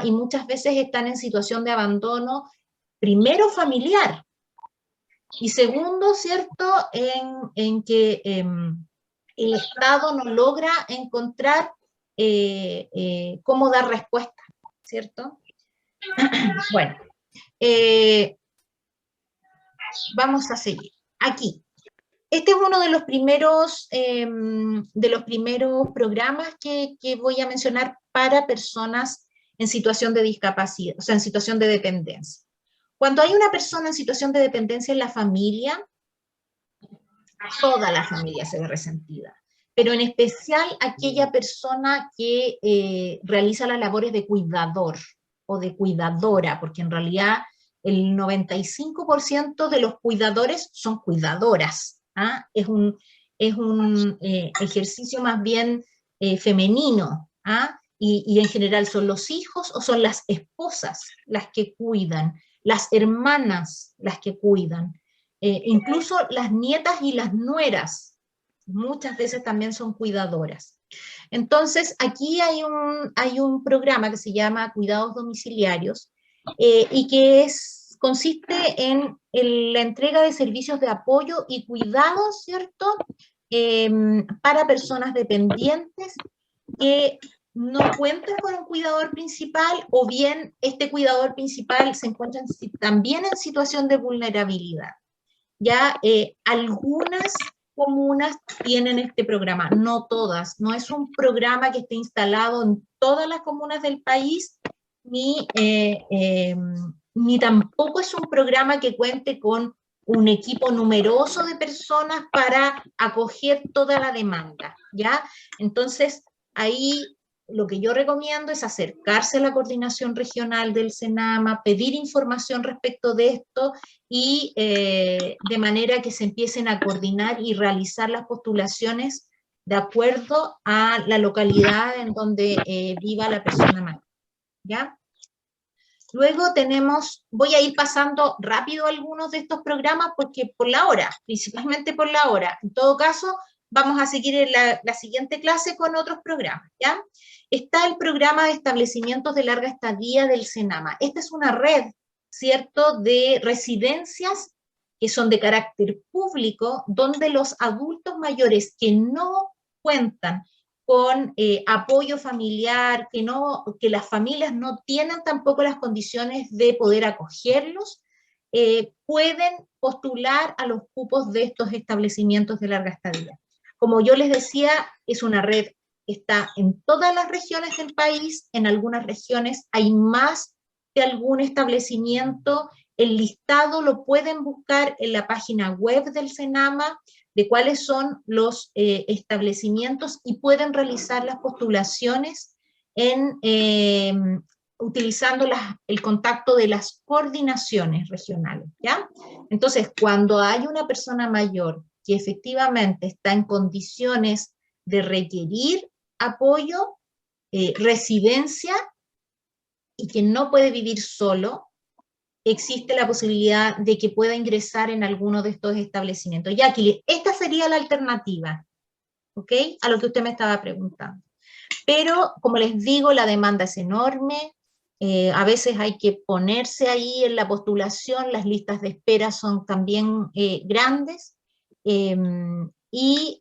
y muchas veces están en situación de abandono, primero familiar, y segundo, ¿cierto?, en que el Estado no logra encontrar cómo dar respuesta, ¿cierto? Bueno, vamos a seguir. Aquí. Este es uno de los primeros programas que voy a mencionar para personas en situación de discapacidad, o sea, en situación de dependencia. Cuando hay una persona en situación de dependencia en la familia, toda la familia se ve resentida, pero en especial aquella persona que realiza las labores de cuidador o de cuidadora, porque en realidad el 95% de los cuidadores son cuidadoras. Es un ejercicio más bien femenino, y en general son los hijos o son las esposas las que cuidan, las hermanas las que cuidan, incluso las nietas y las nueras muchas veces también son cuidadoras. Entonces, aquí hay un programa que se llama Cuidados Domiciliarios, y que consiste en la entrega de servicios de apoyo y cuidado, ¿cierto?, para personas dependientes que no cuentan con un cuidador principal, o bien este cuidador principal se encuentra también en situación de vulnerabilidad. Ya algunas comunas tienen este programa, no todas. No es un programa que esté instalado en todas las comunas del país, ni tampoco es un programa que cuente con un equipo numeroso de personas para acoger toda la demanda, ¿ya? Entonces, ahí lo que yo recomiendo es acercarse a la coordinación regional del Senama, pedir información respecto de esto, y de manera que se empiecen a coordinar y realizar las postulaciones de acuerdo a la localidad en donde viva la persona mayor, ¿ya? Luego tenemos, voy a ir pasando rápido algunos de estos programas porque por la hora, principalmente por la hora. En todo caso, vamos a seguir en la siguiente clase con otros programas, ¿ya? Está el programa de establecimientos de larga estadía del Senama. Esta es una red, ¿cierto?, de residencias que son de carácter público, donde los adultos mayores que no cuentan con apoyo familiar, que las familias no tienen tampoco las condiciones de poder acogerlos, pueden postular a los cupos de estos establecimientos de larga estadía. Como yo les decía, es una red que está en todas las regiones del país. En algunas regiones hay más de algún establecimiento. El listado lo pueden buscar en la página web del Senama, de cuáles son los establecimientos, y pueden realizar las postulaciones utilizando el contacto de las coordinaciones regionales, ¿ya? Entonces, cuando hay una persona mayor que efectivamente está en condiciones de requerir apoyo, residencia, y que no puede vivir solo, existe la posibilidad de que pueda ingresar en alguno de estos establecimientos. Ya que esta sería la alternativa, ¿ok?, a lo que usted me estaba preguntando. Pero, como les digo, la demanda es enorme, a veces hay que ponerse ahí en la postulación, las listas de espera son también grandes, y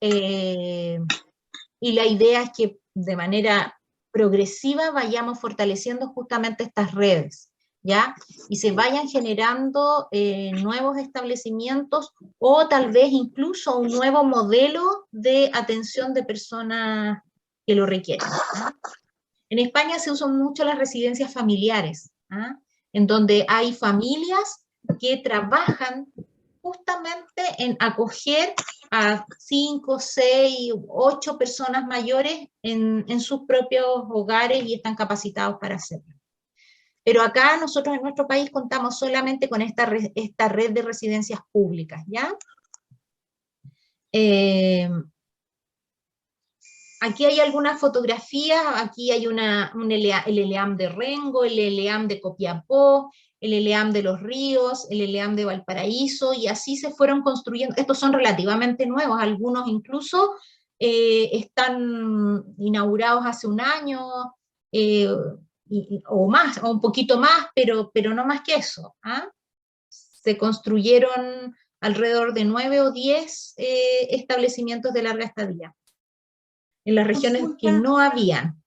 la idea es que de manera progresiva vayamos fortaleciendo justamente estas redes, ¿ya? Y se vayan generando nuevos establecimientos, o tal vez incluso un nuevo modelo de atención de personas que lo requieren, ¿no? En España se usan mucho las residencias familiares, ¿ah?, en donde hay familias que trabajan justamente en acoger a 5, 6, 8 personas mayores en sus propios hogares, y están capacitados para hacerlo. Pero acá nosotros en nuestro país contamos solamente con esta red de residencias públicas, ¿ya? Aquí hay algunas fotografías, aquí hay el ELEAM de Rengo, el ELEAM de Copiapó, el ELEAM de Los Ríos, el ELEAM de Valparaíso, y así se fueron construyendo. Estos son relativamente nuevos, algunos incluso están inaugurados hace un año, o más, o un poquito más, pero no más que eso, ¿ah? Se construyeron alrededor de 9 o 10 establecimientos de larga estadía en las regiones que no habían.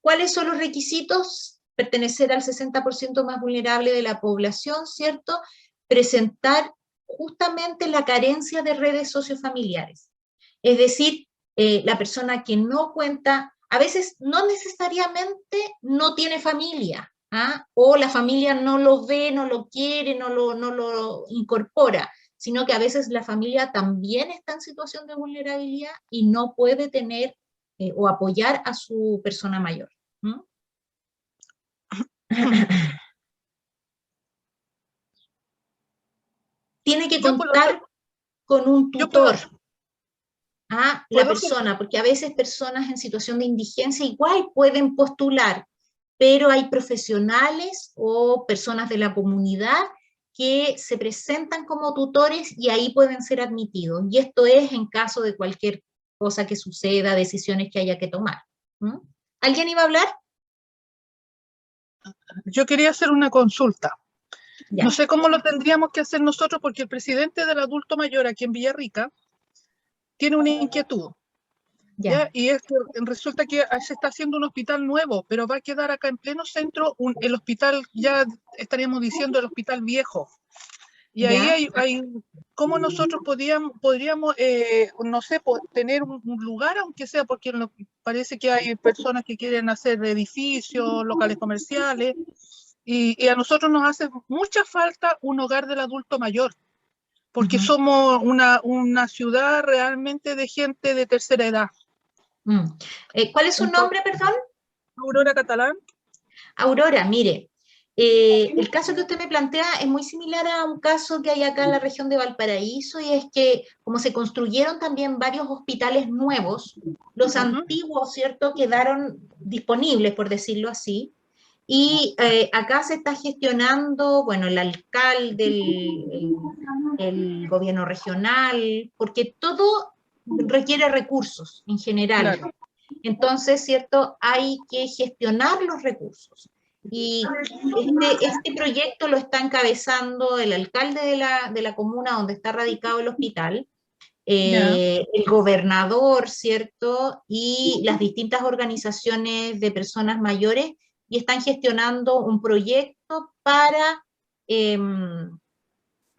¿Cuáles son los requisitos? Pertenecer al 60% más vulnerable de la población, ¿cierto? Presentar justamente la carencia de redes sociofamiliares. Es decir, la persona que no cuenta, a veces no necesariamente no tiene familia, ¿ah?, o la familia no lo ve, no lo quiere, no lo incorpora, sino que a veces la familia también está en situación de vulnerabilidad y no puede tener o apoyar a su persona mayor. ¿Mm? Tiene que contar con un tutor a la persona, porque a veces personas en situación de indigencia igual pueden postular, pero hay profesionales o personas de la comunidad que se presentan como tutores y ahí pueden ser admitidos. Y esto es en caso de cualquier cosa que suceda, decisiones que haya que tomar. ¿Mm? ¿Alguien iba a hablar? Yo quería hacer una consulta. Ya. No sé cómo lo tendríamos que hacer nosotros, porque el presidente del adulto mayor aquí en Villarrica tiene una inquietud. ¿Ya? Y es que resulta que se está haciendo un hospital nuevo, pero va a quedar acá en pleno centro el hospital, ya estaríamos diciendo el hospital viejo. Y ahí hay cómo nosotros podríamos no sé, tener un lugar, aunque sea, porque parece que hay personas que quieren hacer edificios, locales comerciales, y a nosotros nos hace mucha falta un hogar del adulto mayor, porque somos una ciudad realmente de gente de tercera edad. ¿Cuál es su nombre, perdón? Aurora Catalán. Aurora, mire, el caso que usted me plantea es muy similar a un caso que hay acá en la región de Valparaíso, y es que como se construyeron también varios hospitales nuevos, los antiguos, ¿cierto?, quedaron disponibles, por decirlo así, y acá se está gestionando, bueno, el alcalde, el gobierno regional, porque todo requiere recursos en general. Claro. Entonces, ¿cierto?, hay que gestionar los recursos. Y este proyecto lo está encabezando el alcalde de la comuna donde está radicado el hospital, el gobernador, ¿cierto?, y las distintas organizaciones de personas mayores, y están gestionando un proyecto para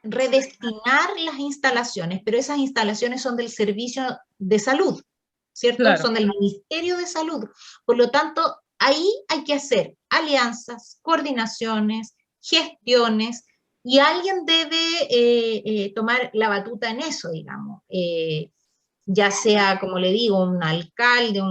redestinar las instalaciones, pero esas instalaciones son del servicio de salud, ¿cierto? Claro. Son del Ministerio de Salud. Por lo tanto, ahí hay que hacer alianzas, coordinaciones, gestiones, y alguien debe tomar la batuta en eso, digamos. Ya sea, como le digo, un alcalde,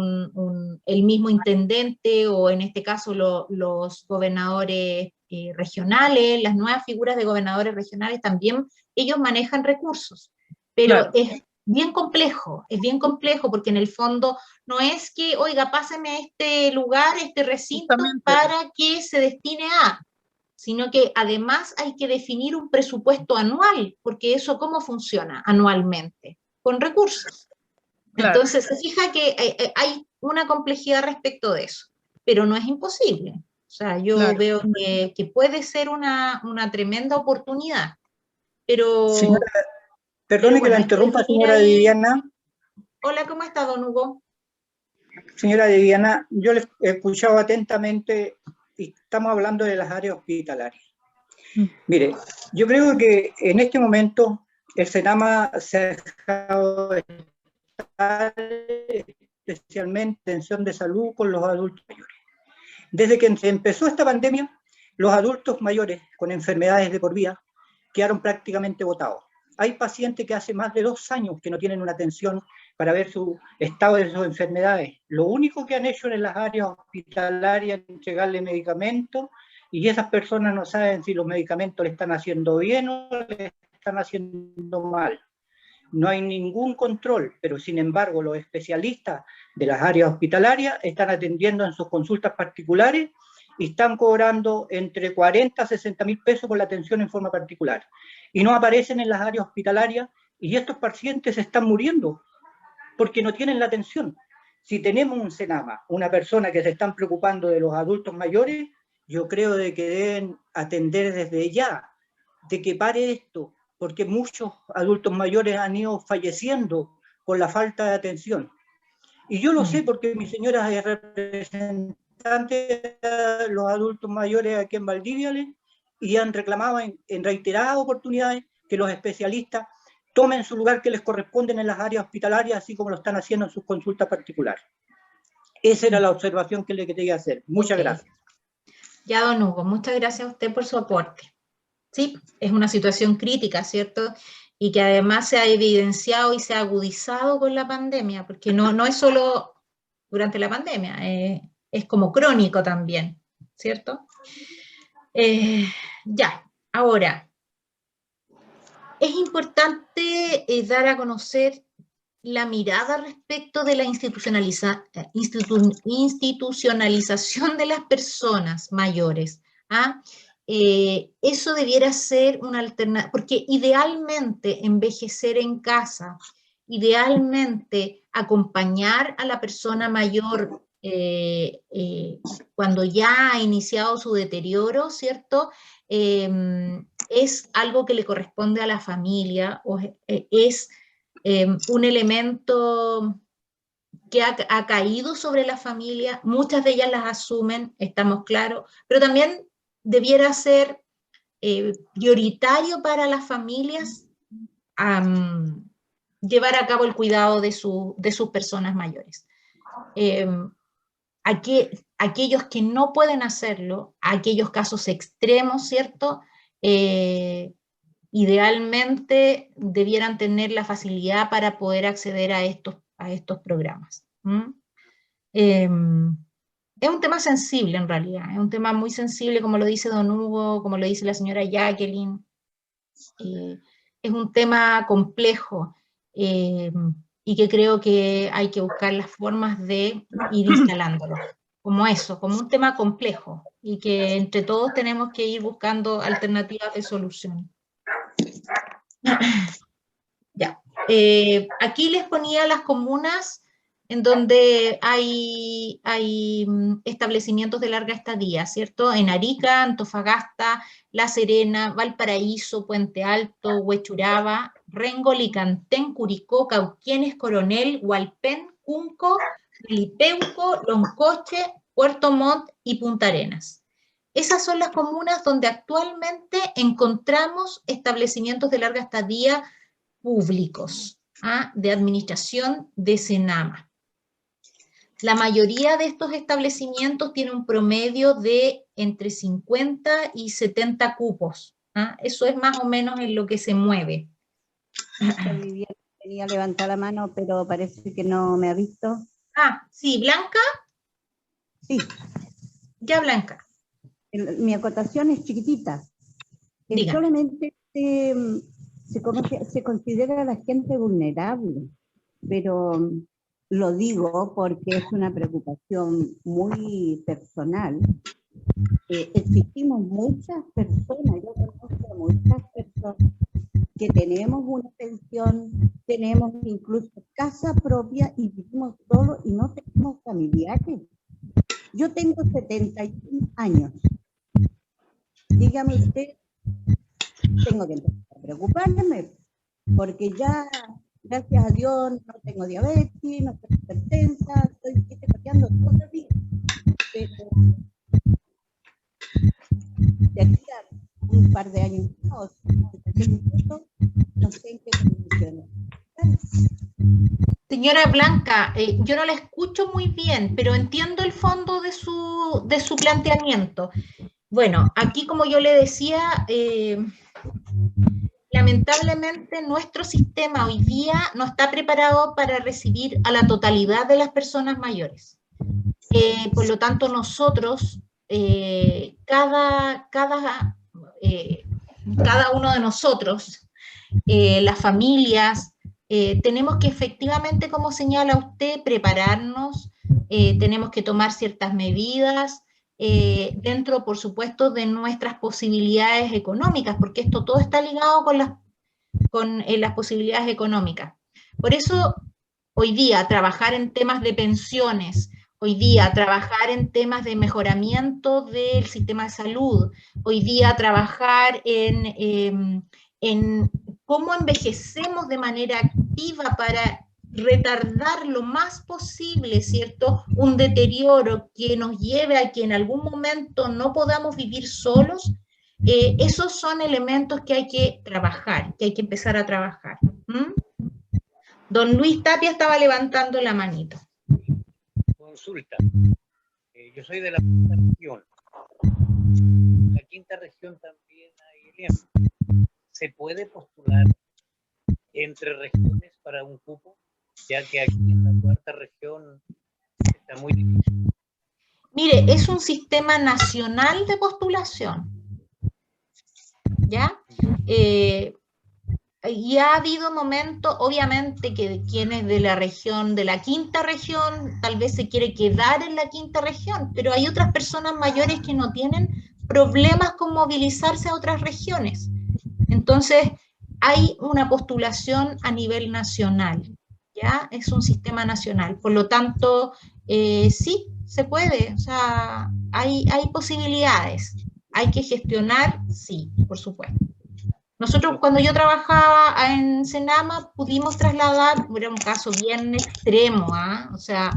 el mismo intendente, o en este caso los gobernadores regionales, las nuevas figuras de gobernadores regionales también, ellos manejan recursos, pero claro, es bien complejo porque en el fondo no es que, oiga, páseme a este lugar, este recinto, para que se destine a, sino que además hay que definir un presupuesto anual, porque eso ¿cómo funciona anualmente? Con recursos. Claro. Entonces se fija que hay una complejidad respecto de eso, pero no es imposible. O sea, yo claro, veo que puede ser una tremenda oportunidad, pero... Señora, perdone que la interrumpa, señora Viviana. Hola, ¿cómo está, don Hugo? Señora Viviana, yo le he escuchado atentamente y estamos hablando de las áreas hospitalarias. Mire, yo creo que en este momento el Senama se ha dejado especialmente atención de salud con los adultos mayores. Desde que se empezó esta pandemia, los adultos mayores con enfermedades de por vida quedaron prácticamente botados. Hay pacientes que hace más de 2 años que no tienen una atención para ver su estado de sus enfermedades. Lo único que han hecho en las áreas hospitalarias es entregarle medicamentos, y esas personas no saben si los medicamentos le están haciendo bien o le están haciendo mal. No hay ningún control, pero sin embargo los especialistas de las áreas hospitalarias están atendiendo en sus consultas particulares y están cobrando entre 40 a 60 mil pesos por la atención en forma particular. Y no aparecen en las áreas hospitalarias, y estos pacientes se están muriendo porque no tienen la atención. Si tenemos un Senama, una persona que se están preocupando de los adultos mayores, yo creo de que deben atender desde ya, de que pare esto, porque muchos adultos mayores han ido falleciendo por la falta de atención. Y yo lo sé porque mi señora es representante de los adultos mayores aquí en Valdivia, y han reclamado en reiteradas oportunidades que los especialistas tomen su lugar que les corresponde en las áreas hospitalarias, así como lo están haciendo en sus consultas particulares. Esa era la observación que le quería hacer. Muchas gracias. Ya, don Hugo, muchas gracias a usted por su aporte. Sí, es una situación crítica, ¿cierto? Y que además se ha evidenciado y se ha agudizado con la pandemia, porque no es solo durante la pandemia, es como crónico también, ¿cierto? Ya, ahora, es importante dar a conocer la mirada respecto de la institucionalización de las personas mayores. ¿Ah? eso debiera ser una alternativa, porque idealmente envejecer en casa, idealmente acompañar a la persona mayor cuando ya ha iniciado su deterioro, ¿cierto? Es algo que le corresponde a la familia, o es un elemento que ha caído sobre la familia, muchas de ellas las asumen, estamos claros, pero también debiera ser prioritario para las familias llevar a cabo el cuidado de sus personas mayores. Aquellos que no pueden hacerlo, aquellos casos extremos, ¿cierto? Idealmente debieran tener la facilidad para poder acceder a estos programas. Es un tema sensible en realidad, es un tema muy sensible, como lo dice don Hugo, como lo dice la señora Jacqueline. Es un tema complejo y que creo que hay que buscar las formas de ir instalándolo, como eso, como un tema complejo, y que entre todos tenemos que ir buscando alternativas de solución. Ya. Aquí les ponía las comunas en donde hay establecimientos de larga estadía, ¿cierto? En Arica, Antofagasta, La Serena, Valparaíso, Puente Alto, Huechuraba, Rengo, Licantén, Curicó, Cauquenes, Coronel, Hualpén, Cunco, Melipeuco, Loncoche, Puerto Montt y Punta Arenas. Esas son las comunas donde actualmente encontramos establecimientos de larga estadía públicos, de administración de Senama. La mayoría de estos establecimientos tiene un promedio de entre 50 y 70 cupos. Eso es más o menos en lo que se mueve. Quería levantar la mano, pero parece que no me ha visto. Sí, ¿Blanca? Sí. Ya, Blanca. Mi acotación es chiquitita. Solamente se considera a la gente vulnerable, pero lo digo porque es una preocupación muy personal. Existimos muchas personas, yo conozco muchas personas que tenemos una pensión, tenemos incluso casa propia y vivimos solos y no tenemos familiares. Yo tengo 71 años. Dígame usted, tengo que empezar a preocuparme, porque ya, gracias a Dios, no tengo diabetes, no tengo hipertensa, estoy pateando todavía. Pero de aquí a un par de años no sé en qué condiciones. Señora Blanca, yo no la escucho muy bien, pero entiendo el fondo de su planteamiento. Bueno, aquí como yo le decía, lamentablemente nuestro sistema hoy día no está preparado para recibir a la totalidad de las personas mayores. Por lo tanto, nosotros, cada uno de nosotros, las familias, tenemos que efectivamente, como señala usted, prepararnos, tenemos que tomar ciertas medidas, dentro, por supuesto, de nuestras posibilidades económicas, porque esto todo está ligado con las posibilidades económicas. Por eso, hoy día, trabajar en temas de pensiones, hoy día, trabajar en temas de mejoramiento del sistema de salud, hoy día, trabajar en cómo envejecemos de manera activa para retardar lo más posible, ¿cierto?, un deterioro que nos lleve a que en algún momento no podamos vivir solos. Esos son elementos que hay que trabajar, que hay que empezar a trabajar. Don Luis Tapia estaba levantando la manito. Consulta. Yo soy de la quinta región. En la quinta región también hay ELEM. ¿Se puede postular entre regiones para un cupo? Ya que aquí en la cuarta región está muy difícil. Mire, es un sistema nacional de postulación, ¿ya? Y ha habido momentos, obviamente, que quienes de la región, de la quinta región, tal vez se quiere quedar en la quinta región, pero hay otras personas mayores que no tienen problemas con movilizarse a otras regiones. Entonces, hay una postulación a nivel nacional, ¿ya? Es un sistema nacional, por lo tanto, sí, se puede, o sea, hay posibilidades. Hay que gestionar, sí, por supuesto. Nosotros, cuando yo trabajaba en Senama, pudimos trasladar, era un caso bien extremo, ¿ah? O sea,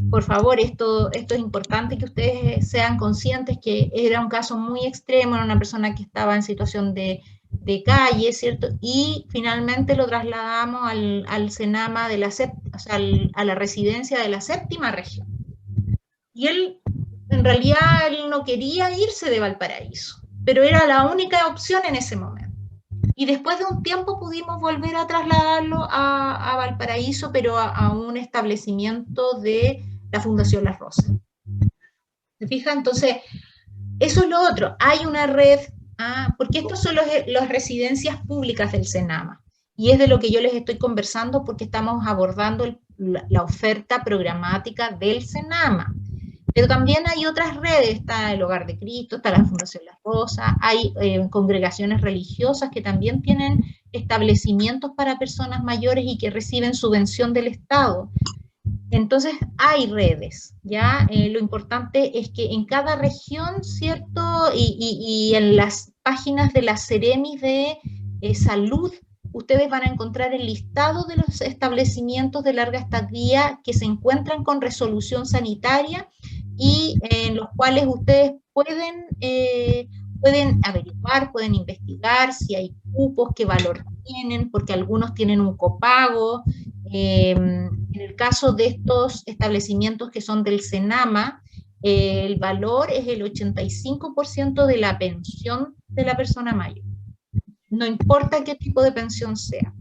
por favor, esto es importante que ustedes sean conscientes que era un caso muy extremo, era una persona que estaba en situación de calle, ¿cierto? Y finalmente lo trasladamos al Senama de la o sea, a la residencia de la 7ª región. Y él, en realidad, él no quería irse de Valparaíso, pero era la única opción en ese momento. Y después de un tiempo pudimos volver a trasladarlo a Valparaíso, pero a un establecimiento de la Fundación Las Rosas. ¿Se fija? Entonces, eso es lo otro. Hay una red, porque estos son las residencias públicas del Senama. Y es de lo que yo les estoy conversando porque estamos abordando la oferta programática del Senama. Pero también hay otras redes, está el Hogar de Cristo, está la Fundación Las Rosas, hay congregaciones religiosas que también tienen establecimientos para personas mayores y que reciben subvención del Estado. Entonces hay redes, ¿ya? Lo importante es que en cada región, ¿cierto? Y en las páginas de las Seremis de Salud, ustedes van a encontrar el listado de los establecimientos de larga estadía que se encuentran con resolución sanitaria y en los cuales ustedes pueden averiguar, pueden investigar si hay cupos, qué valor tienen, porque algunos tienen un copago. En el caso de estos establecimientos que son del Senama, el valor es el 85% de la pensión de la persona mayor. No importa qué tipo de pensión sea.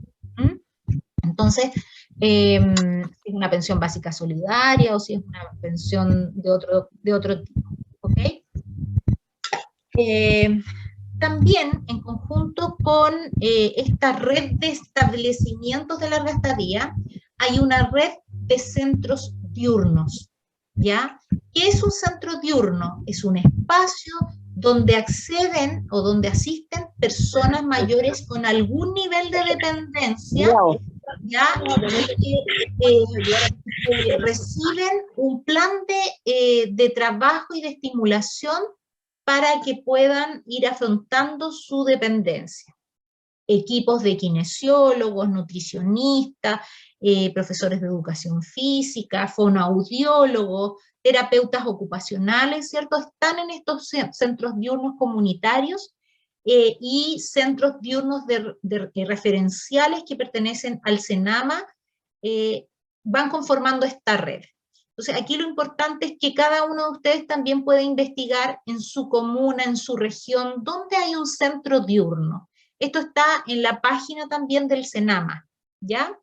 Entonces, si es una pensión básica solidaria o si es una pensión de otro tipo. ¿Ok? También, en conjunto con esta red de establecimientos de larga estadía, hay una red de centros diurnos, ¿ya? ¿Qué es un centro diurno? Es un espacio donde acceden o donde asisten personas mayores con algún nivel de dependencia, ¿ya? Que reciben un plan de trabajo y de estimulación para que puedan ir afrontando su dependencia. Equipos de kinesiólogos, nutricionistas, profesores de educación física, fonoaudiólogos, terapeutas ocupacionales, ¿cierto? Están en estos centros diurnos comunitarios y centros diurnos referenciales que pertenecen al Senama, van conformando esta red. Entonces, aquí lo importante es que cada uno de ustedes también puede investigar en su comuna, en su región, dónde hay un centro diurno. Esto está en la página también del Senama, ¿ya?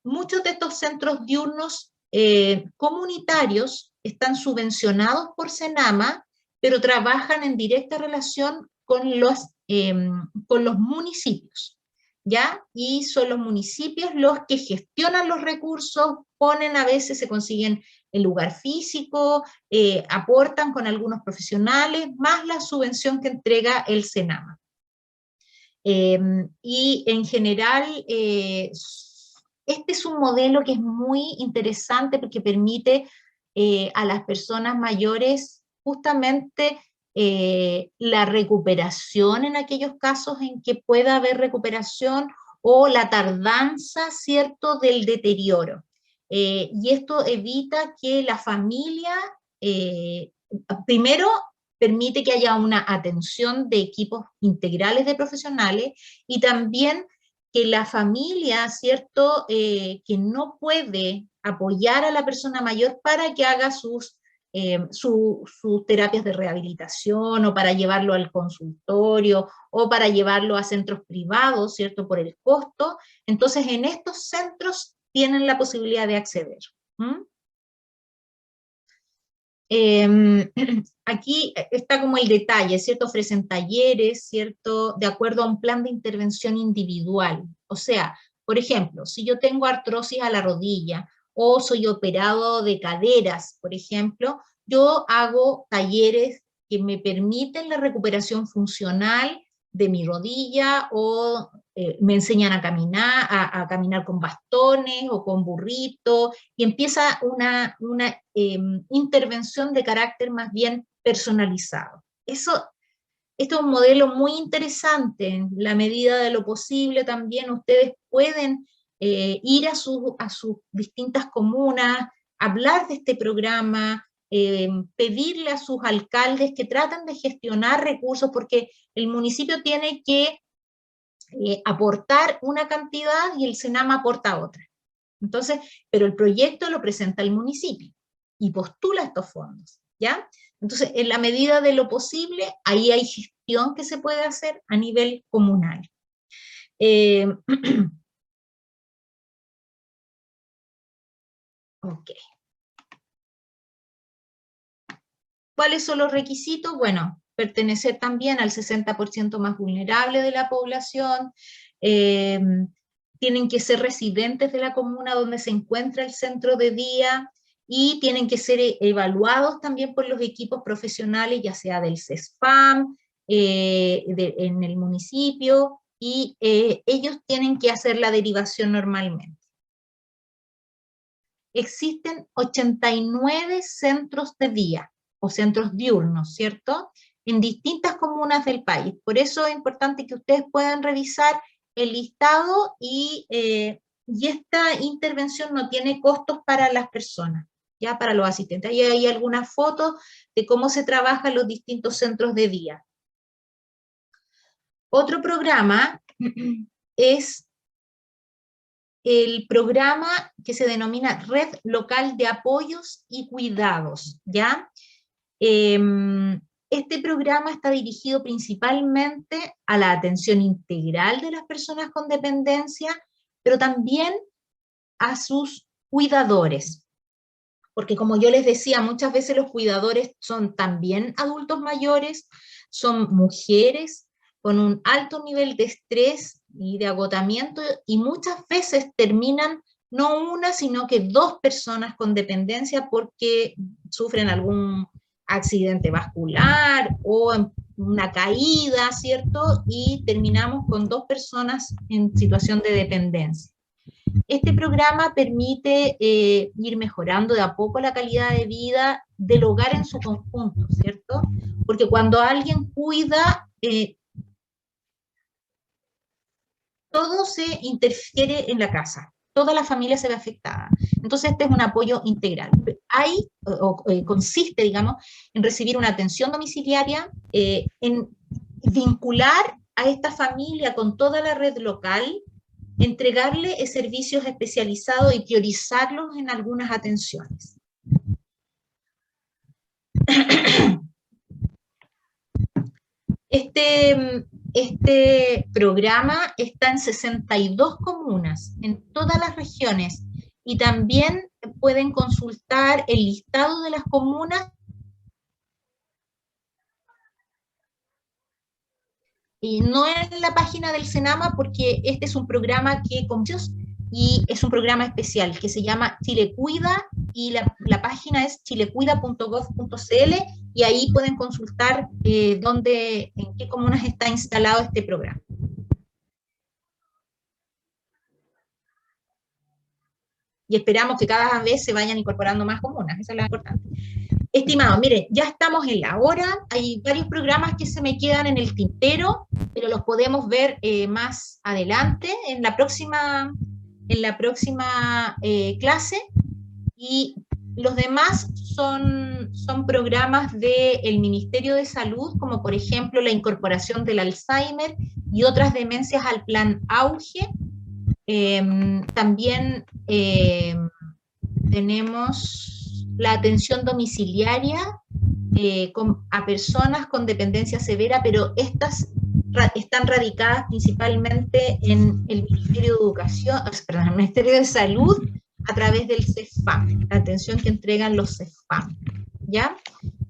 Muchos de estos centros diurnos comunitarios están subvencionados por Senama, pero trabajan en directa relación con los municipios, ¿ya? Y son los municipios los que gestionan los recursos, ponen, a veces se consiguen el lugar físico, aportan con algunos profesionales, más la subvención que entrega el Senama. Y en general, este es un modelo que es muy interesante porque permite a las personas mayores justamente la recuperación en aquellos casos en que pueda haber recuperación o la tardanza, ¿cierto?, del deterioro. Y esto evita que la familia, primero, permite que haya una atención de equipos integrales de profesionales y también que la familia, ¿cierto?, que no puede apoyar a la persona mayor para que haga sus terapias de rehabilitación o para llevarlo al consultorio o para llevarlo a centros privados, ¿cierto?, por el costo. Entonces, en estos centros tienen la posibilidad de acceder. Aquí está como el detalle, ¿cierto? Ofrecen talleres, ¿cierto? De acuerdo a un plan de intervención individual. O sea, por ejemplo, si yo tengo artrosis a la rodilla o soy operado de caderas, por ejemplo, yo hago talleres que me permiten la recuperación funcional de mi rodilla, o me enseñan a caminar con bastones o con burrito, y empieza una intervención de carácter más bien personalizado. Esto es un modelo muy interesante. En la medida de lo posible también ustedes pueden ir a sus distintas comunas, hablar de este programa, pedirle a sus alcaldes que traten de gestionar recursos, porque el municipio tiene que aportar una cantidad y el Senama aporta otra. Entonces, pero el proyecto lo presenta el municipio y postula estos fondos, ¿ya? Entonces, en la medida de lo posible, ahí hay gestión que se puede hacer a nivel comunal. Ok. ¿Cuáles son los requisitos? Bueno, pertenecer también al 60% más vulnerable de la población, tienen que ser residentes de la comuna donde se encuentra el centro de día, y tienen que ser evaluados también por los equipos profesionales, ya sea del CESFAM, en el municipio, y ellos tienen que hacer la derivación normalmente. Existen 89 centros de día, o centros diurnos, ¿cierto?, en distintas comunas del país. Por eso es importante que ustedes puedan revisar el listado, y esta intervención no tiene costos para las personas, ya para los asistentes. Ahí hay algunas fotos de cómo se trabaja en los distintos centros de día. Otro programa es el programa que se denomina Red Local de Apoyos y Cuidados, ¿ya? Este programa está dirigido principalmente a la atención integral de las personas con dependencia, pero también a sus cuidadores. Porque como yo les decía, muchas veces los cuidadores son también adultos mayores, son mujeres con un alto nivel de estrés y de agotamiento, y muchas veces terminan no una, sino que dos personas con dependencia porque sufren algún accidente vascular o una caída, ¿cierto? Y terminamos con dos personas en situación de dependencia. Este programa permite ir mejorando de a poco la calidad de vida del hogar en su conjunto, ¿cierto? Porque cuando alguien cuida, todo se interfiere en la casa, toda la familia se ve afectada. Entonces este es un apoyo integral. Consiste, digamos, en recibir una atención domiciliaria, en vincular a esta familia con toda la red local, entregarle servicios especializados y priorizarlos en algunas atenciones. Este programa está en 62 comunas, en todas las regiones, y también pueden consultar el listado de las comunas y no en la página del Senama, porque este es un programa que y es un programa especial que se llama Chile Cuida, y la página es chilecuida.gov.cl, y ahí pueden consultar en qué comunas está instalado este programa. Y esperamos que cada vez se vayan incorporando más comunas, eso es lo importante. Estimados, miren, ya estamos en la hora, hay varios programas que se me quedan en el tintero, pero los podemos ver más adelante, en la próxima clase, y los demás son programas del Ministerio de Salud, como por ejemplo la incorporación del Alzheimer y otras demencias al plan Auge. También tenemos la atención domiciliaria a personas con dependencia severa, pero estas están radicadas principalmente en el Ministerio de Educación, perdón, el Ministerio de Salud, a través del CESFAM, la atención que entregan los CESFAM, ¿ya?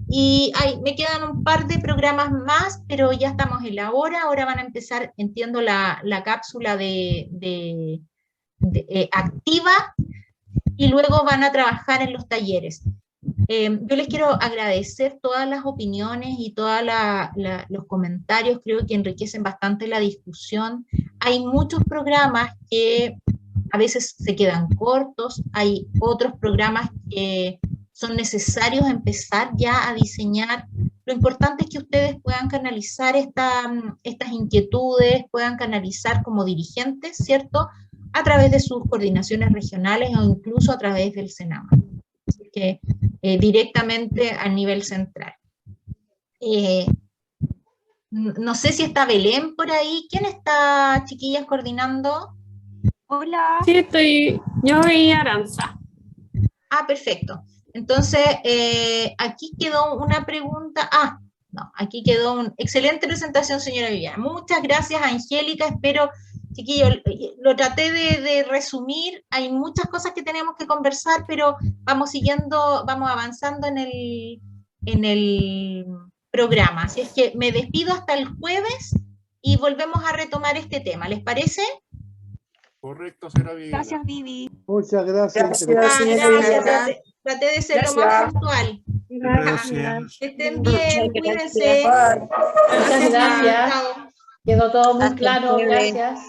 Y me quedan un par de programas más, pero ya estamos en la hora. Ahora van a empezar, entiendo, la cápsula activa, y luego van a trabajar en los talleres. Yo les quiero agradecer todas las opiniones y todos los comentarios, creo que enriquecen bastante la discusión. Hay muchos programas que a veces se quedan cortos, hay otros programas que son necesarios empezar ya a diseñar. Lo importante es que ustedes puedan canalizar estas inquietudes, puedan canalizar como dirigentes, ¿cierto?, a través de sus coordinaciones regionales o incluso a través del Senama, que directamente a nivel central. No sé si está Belén por ahí. ¿Quién está, chiquillas, coordinando? Hola. Sí, estoy yo y Aranza. Ah, perfecto. Entonces, aquí quedó una pregunta. No, aquí quedó una excelente presentación, señora Viviana. Muchas gracias, Angélica. Espero, chiquillos, lo traté de resumir. Hay muchas cosas que tenemos que conversar, pero vamos avanzando en el programa. Así es que me despido hasta el jueves y volvemos a retomar este tema. ¿Les parece? Correcto, señora Viviana. Gracias, Vivi. Muchas gracias. Gracias. Traté de ser lo más puntual. Gracias. Que estén bien, cuídense. Muchas gracias. Quedó todo muy claro, gracias.